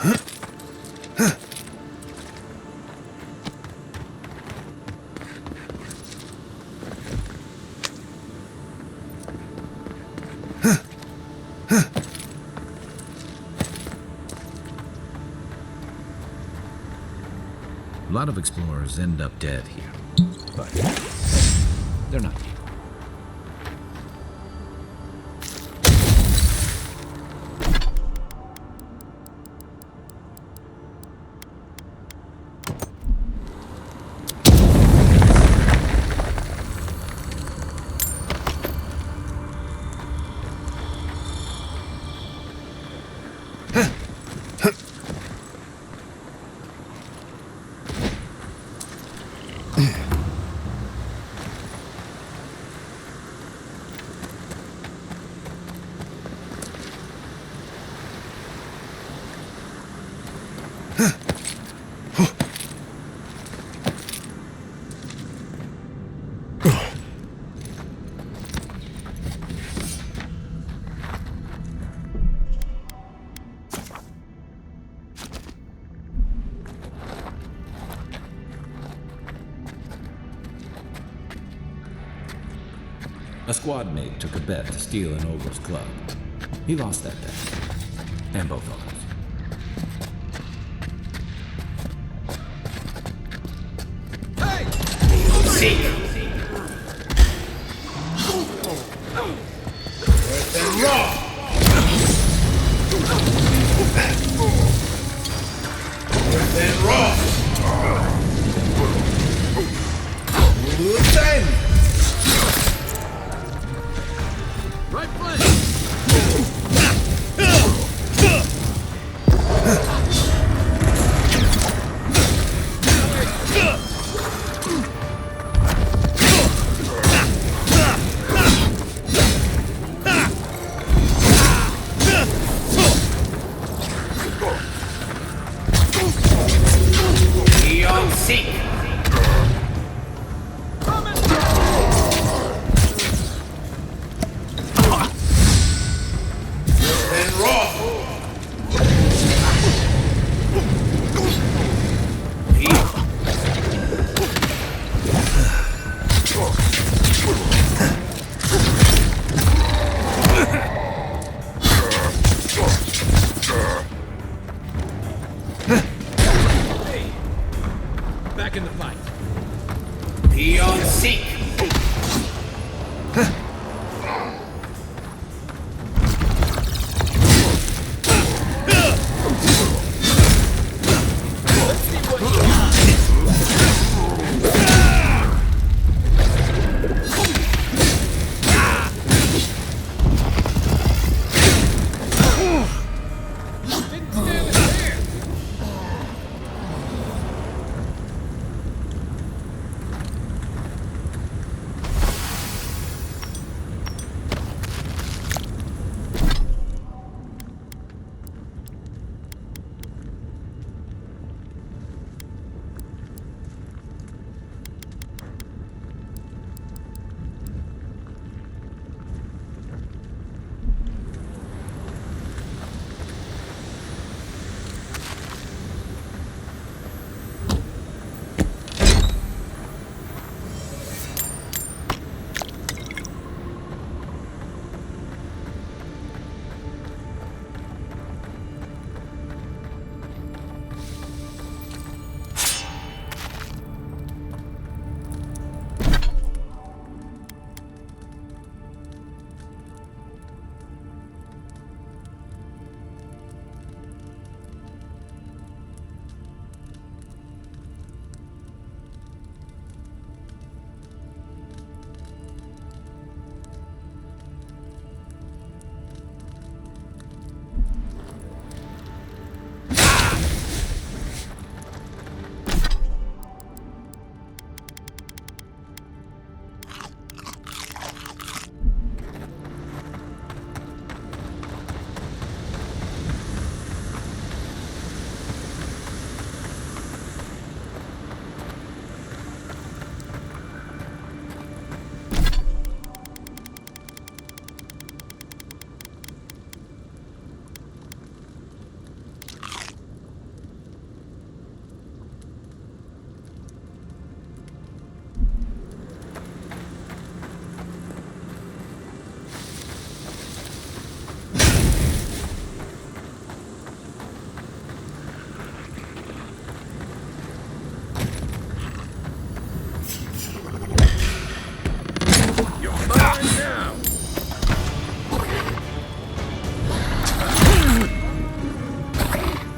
A lot of explorers end up dead here, but they're not evil. A squad mate took a bet to steal an ogre's club. He lost that bet. And both others.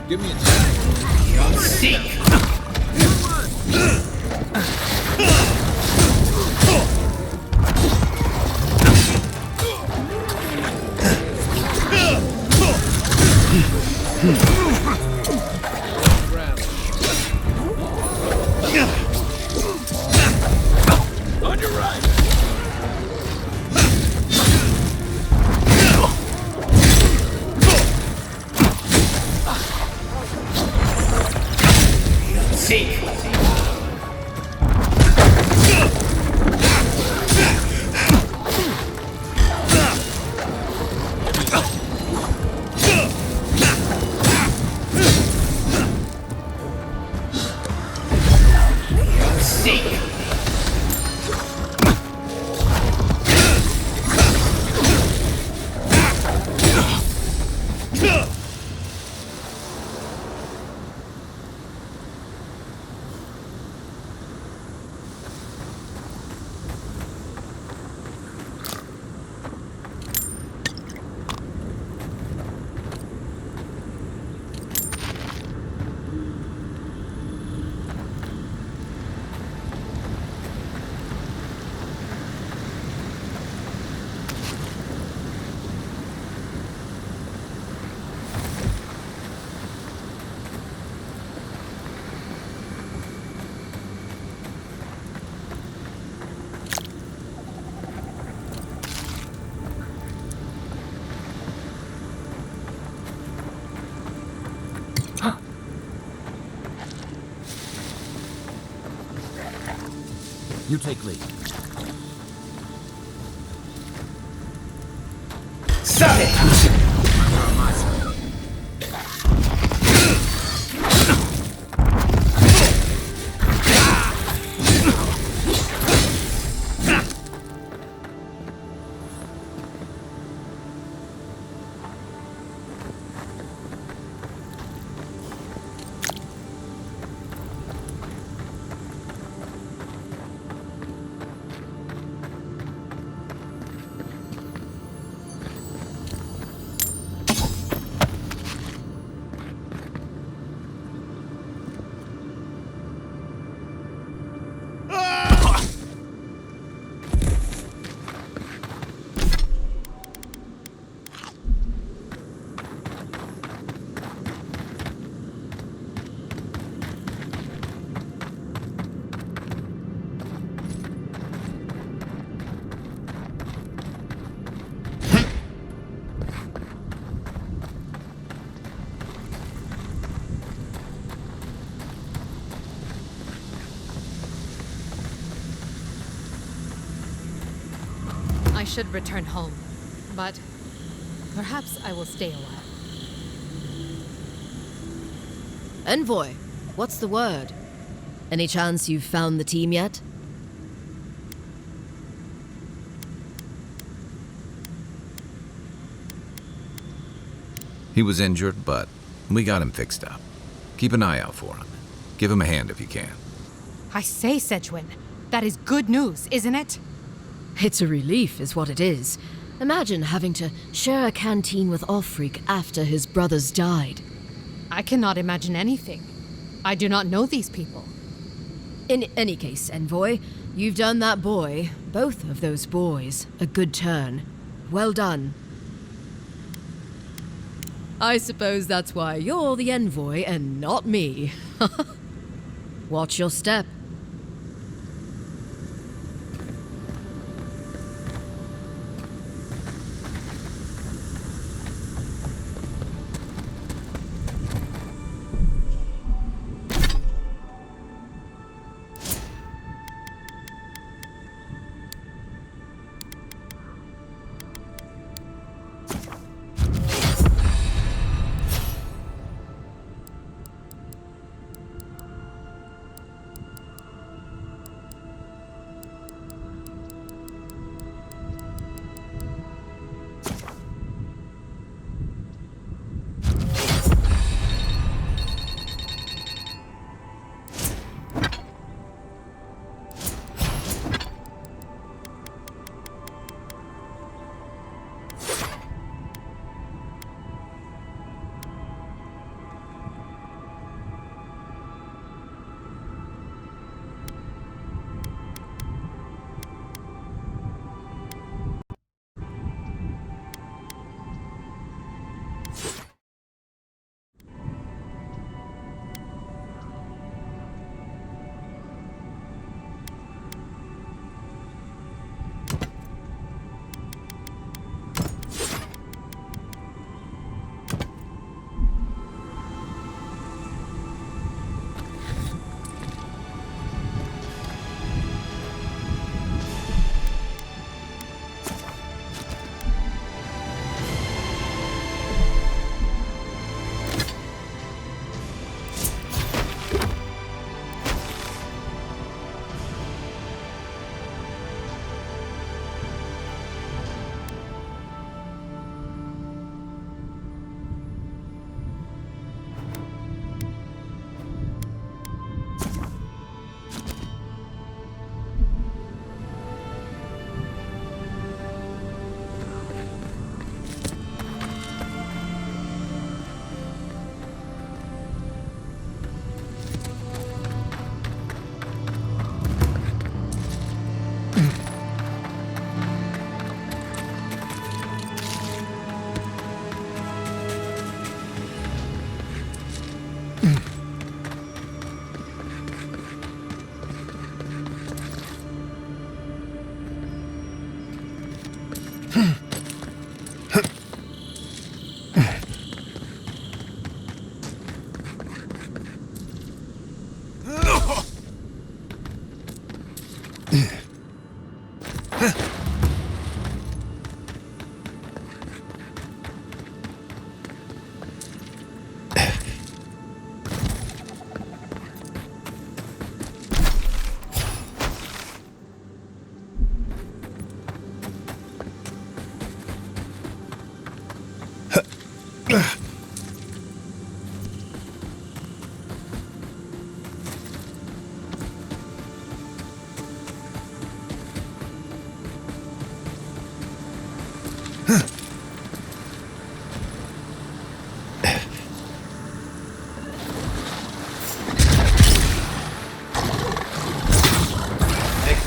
Give me a chance. You'll seek. On your right. Seek. Seek. You take lead. Stop it! I should return home, but perhaps I will stay a while. Envoy, what's the word? Any chance you've found the team yet? He was injured, but we got him fixed up. Keep an eye out for him. Give him a hand if you can. I say, Sedgwin, that is good news, isn't it? It's a relief, is what it is. Imagine having to share a canteen with Offreak after his brothers died. I cannot imagine anything. I do not know these people. In any case, Envoy, you've done that boy, both of those boys, a good turn. Well done. I suppose that's why you're the Envoy and not me. Watch your step.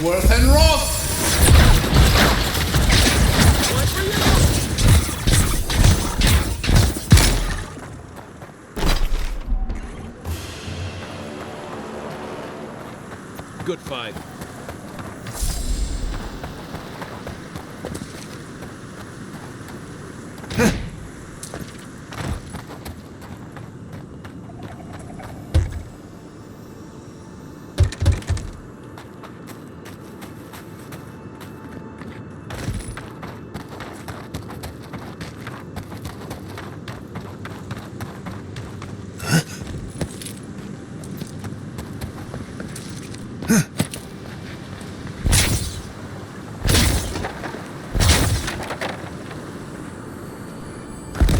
Worth and Roth! Good fight.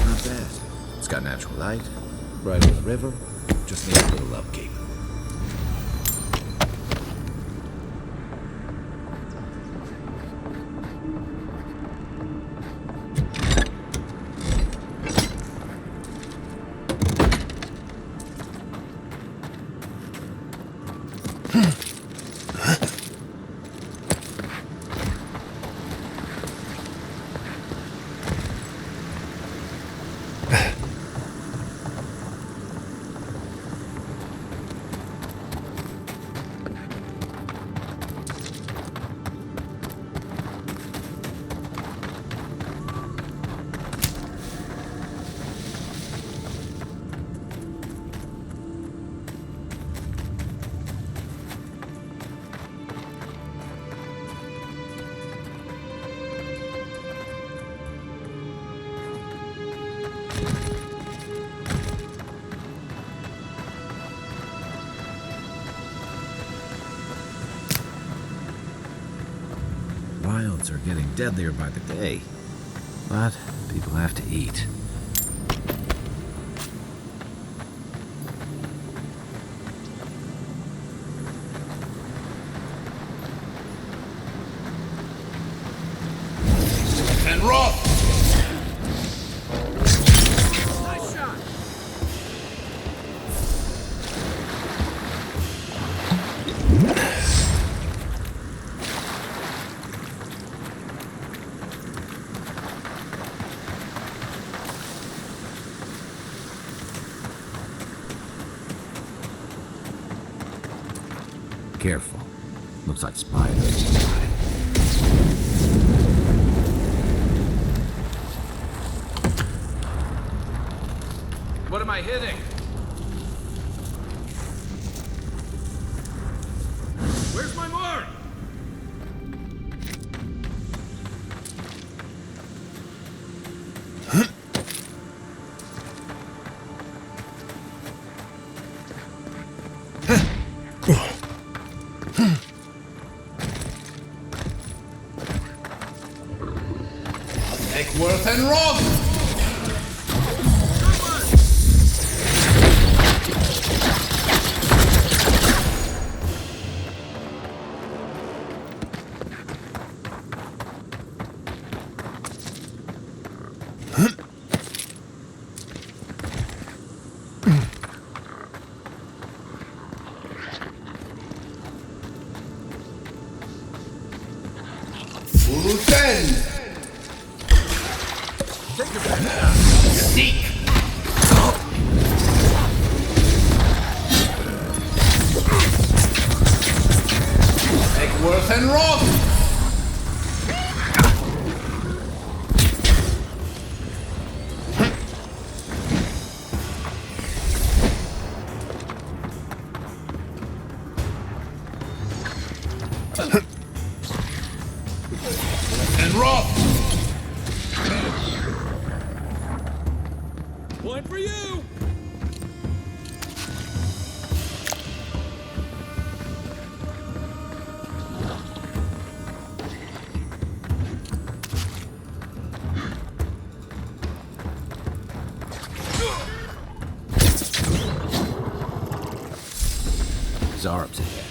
Not bad. It's got natural light, right on the river, just needs a little upkeep. Wilds are getting deadlier by the day, but people have to eat. And Roth! Careful. Looks like spiders. What am I hitting? Where's my mark? Worth and Roth! Ulusen! Seek! Egworth and Roth! And Roth! Point for you! Zarb's ahead.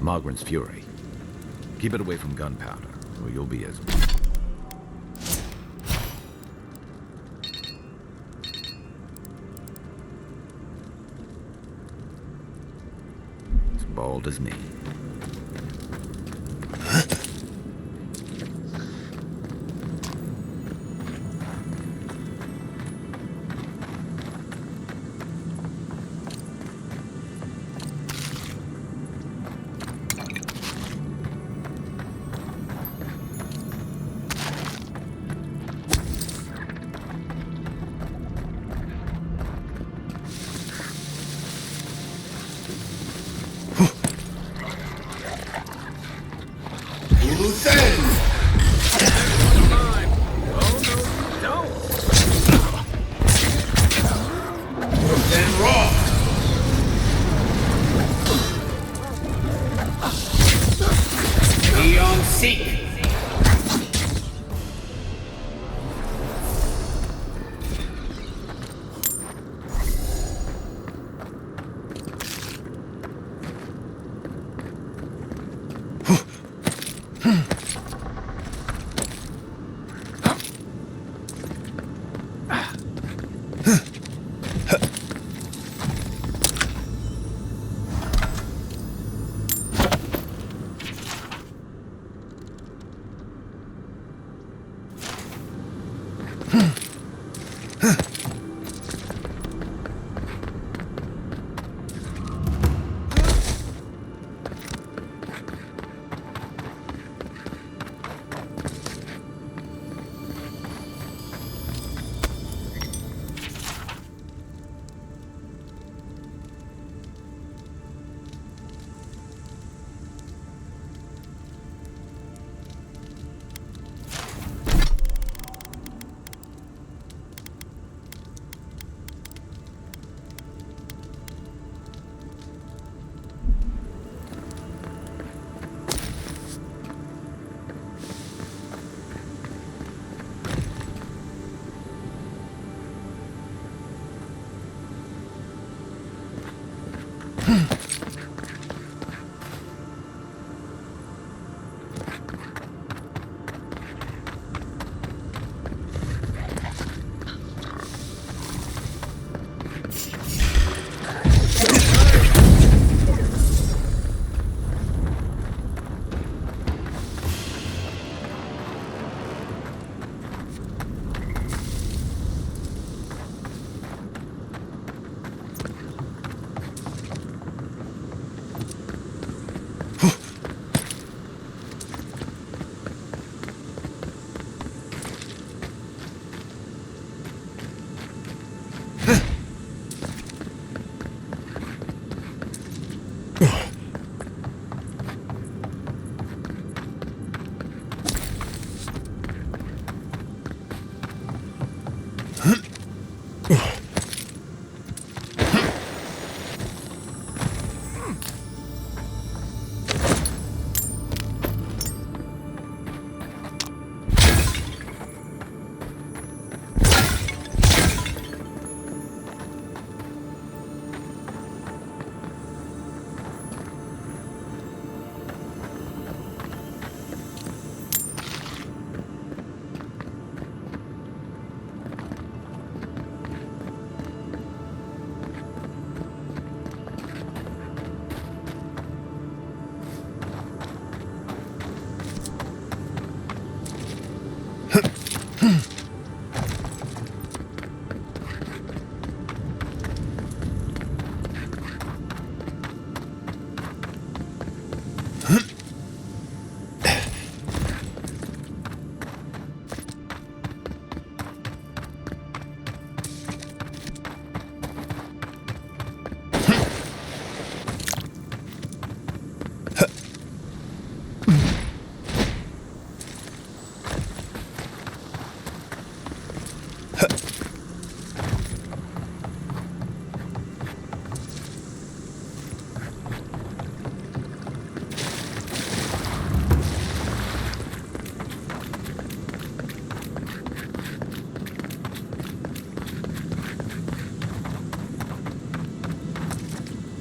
Mogren's fury. Keep it away from gunpowder, or you'll be as... as bald as me.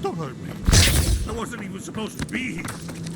Don't hurt me. I wasn't even supposed to be here.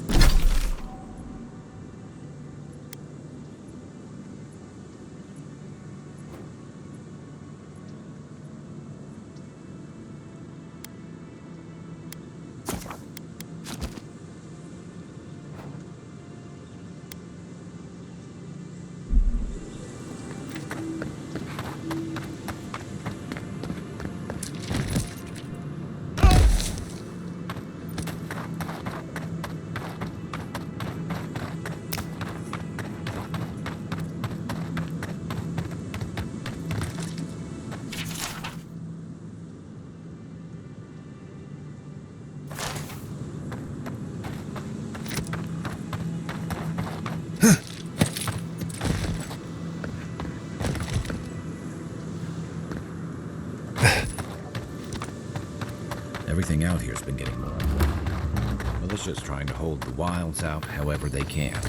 Everything out here's been getting more important. Militia's trying to hold the wilds out however they can.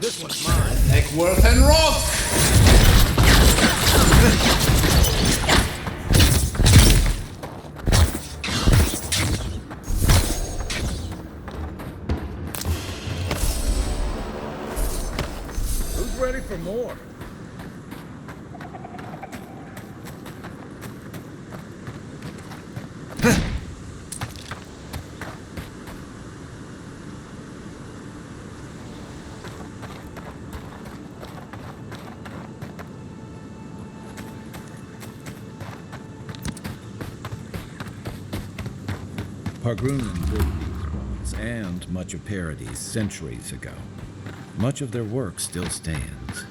This one's mine. Neckworth and Roth! Who's ready for more? Pargroon built these walls and much of Paradis centuries ago. Much of their work still stands.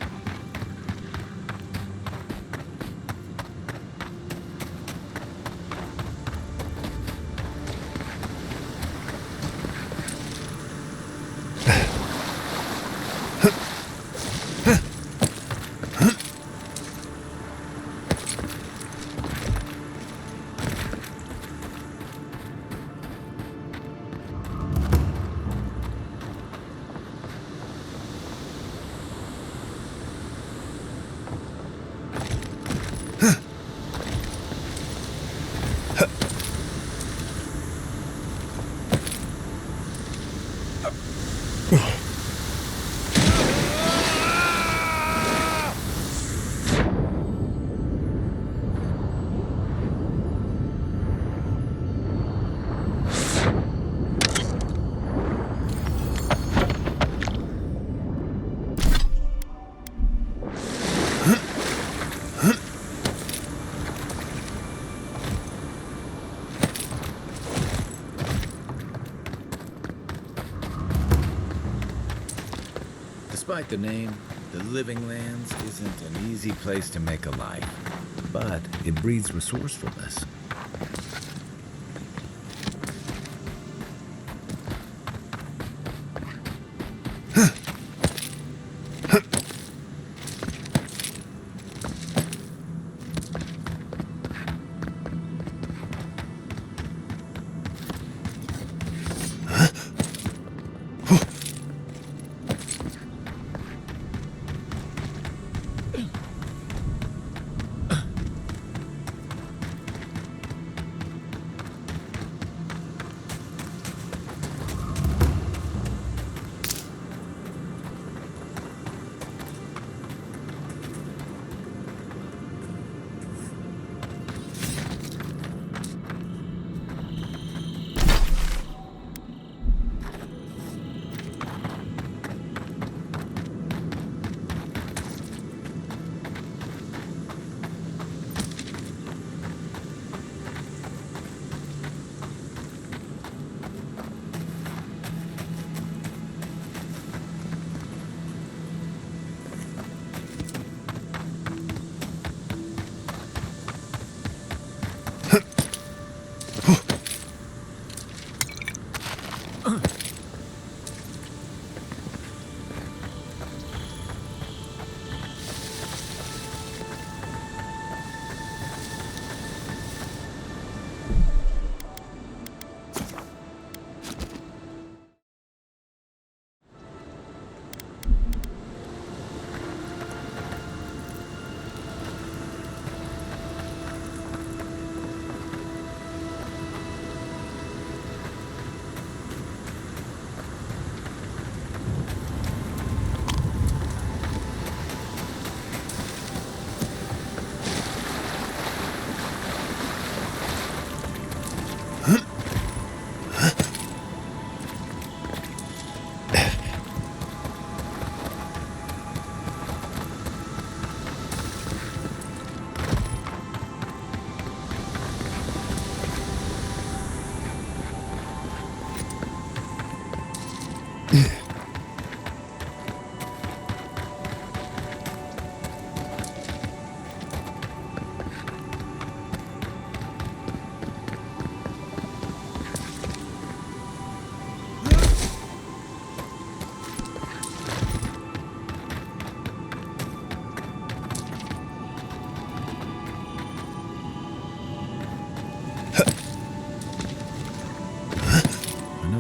Despite the name, the Living Lands isn't an easy place to make a life, but it breeds resourcefulness.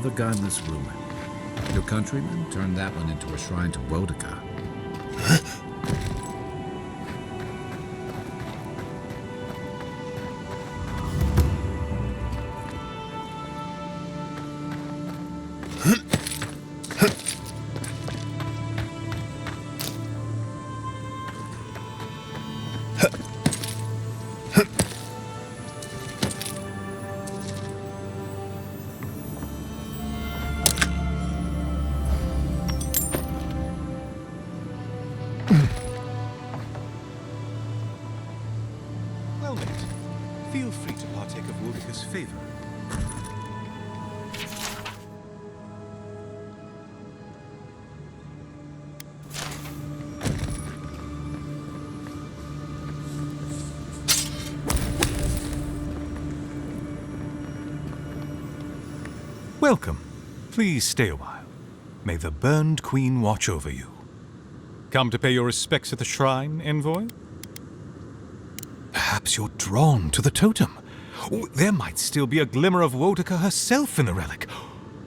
Another godless ruin. Your countrymen turned that one into a shrine to Wodika. Well met. Feel free to partake of Wodika's favor. Welcome. Please stay a while. May the Burned Queen watch over you. Come to pay your respects at the shrine, envoy? Perhaps you're drawn to the totem. Oh, there might still be a glimmer of Wodika herself in the relic.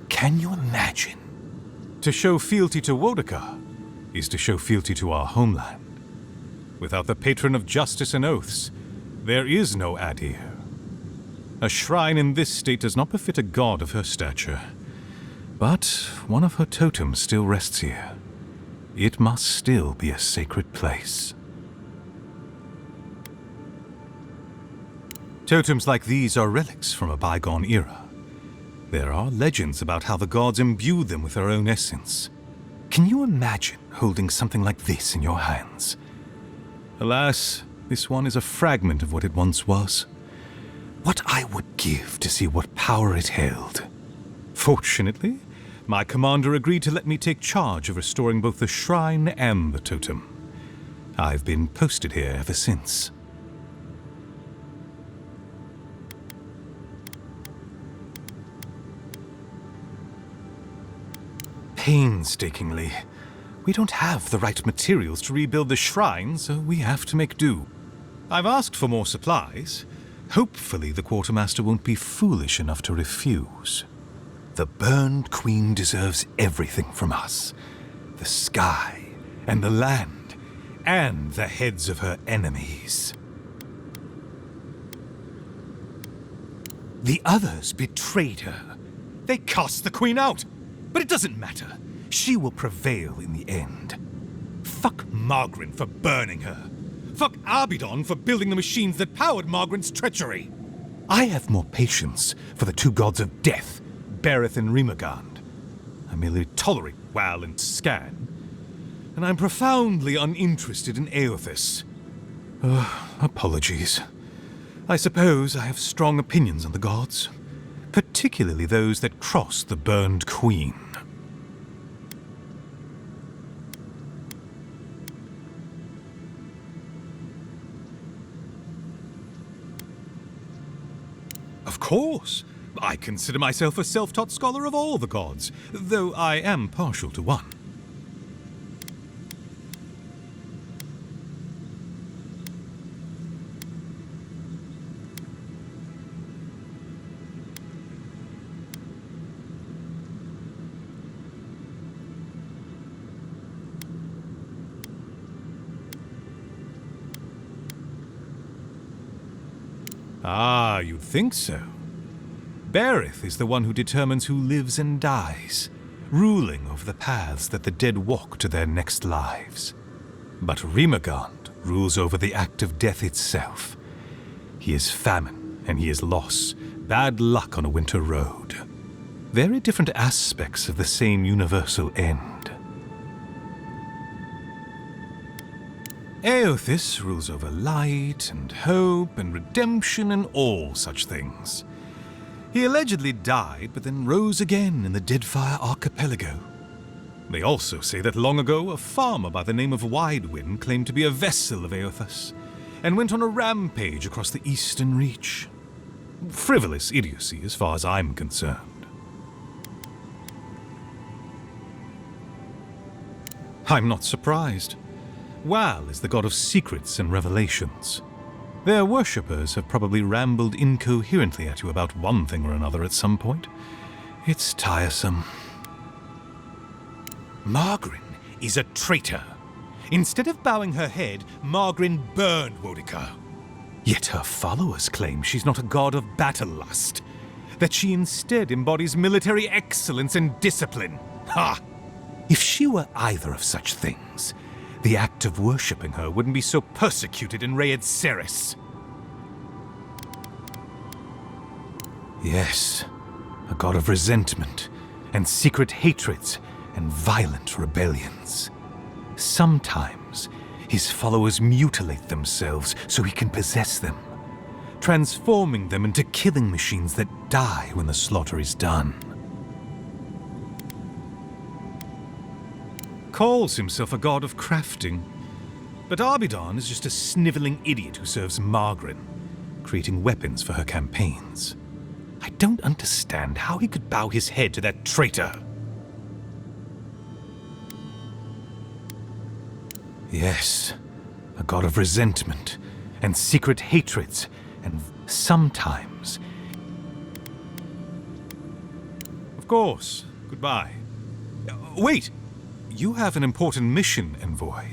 Can you imagine? To show fealty to Wodika is to show fealty to our homeland. Without the patron of justice and oaths, there is no Adir. A shrine in this state does not befit a god of her stature. But one of her totems still rests here. It must still be a sacred place. Totems like these are relics from a bygone era. There are legends about how the gods imbued them with their own essence. Can you imagine holding something like this in your hands? Alas, this one is a fragment of what it once was. What I would give to see what power it held. Fortunately, my commander agreed to let me take charge of restoring both the shrine and the totem. I've been posted here ever since. Painstakingly. We don't have the right materials to rebuild the shrine, so we have to make do. I've asked for more supplies. Hopefully the quartermaster won't be foolish enough to refuse. The Burned Queen deserves everything from us. The sky, and the land, and the heads of her enemies. The others betrayed her. They cast the Queen out. But it doesn't matter. She will prevail in the end. Fuck Margaret for burning her. Fuck Abidon for building the machines that powered Margaret's treachery. I have more patience for the two gods of death, Berith and Rimagand. I merely tolerate Wal and Scan. And I'm profoundly uninterested in Eothas. Apologies. I suppose I have strong opinions on the gods, particularly those that cross the Burned Queen. Of course. I consider myself a self-taught scholar of all the gods, though I am partial to one. Ah, you'd think so. Berith is the one who determines who lives and dies, ruling over the paths that the dead walk to their next lives. But Rimagand rules over the act of death itself. He is famine, and he is loss, bad luck on a winter road. Very different aspects of the same universal end. Eothas rules over light and hope and redemption and all such things. He allegedly died, but then rose again in the Deadfire Archipelago. They also say that long ago, a farmer by the name of Widewind claimed to be a vessel of Eothas, and went on a rampage across the Eastern Reach. Frivolous idiocy as far as I'm concerned. I'm not surprised. Wal is the god of secrets and revelations. Their worshippers have probably rambled incoherently at you about one thing or another at some point. It's tiresome. Margarin is a traitor. Instead of bowing her head, Margarin burned Woedica. Yet her followers claim she's not a god of battle lust, that she instead embodies military excellence and discipline. Ha! If she were either of such things, the act of worshipping her wouldn't be so persecuted in Rayed Ceres. Yes, a god of resentment and secret hatreds and violent rebellions. Sometimes his followers mutilate themselves so he can possess them, transforming them into killing machines that die when the slaughter is done. Calls himself a god of crafting, but Arbidon is just a sniveling idiot who serves Margarin, creating weapons for her campaigns. I don't understand how he could bow his head to that traitor. Yes, a god of resentment and secret hatreds, and sometimes... Of course. Goodbye. Wait! You have an important mission, Envoy.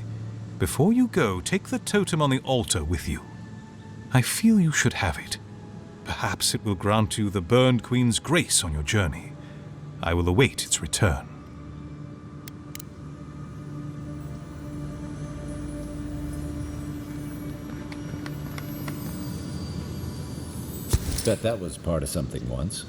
Before you go, take the totem on the altar with you. I feel you should have it. Perhaps it will grant you the Burned Queen's grace on your journey. I will await its return. Bet that was part of something once.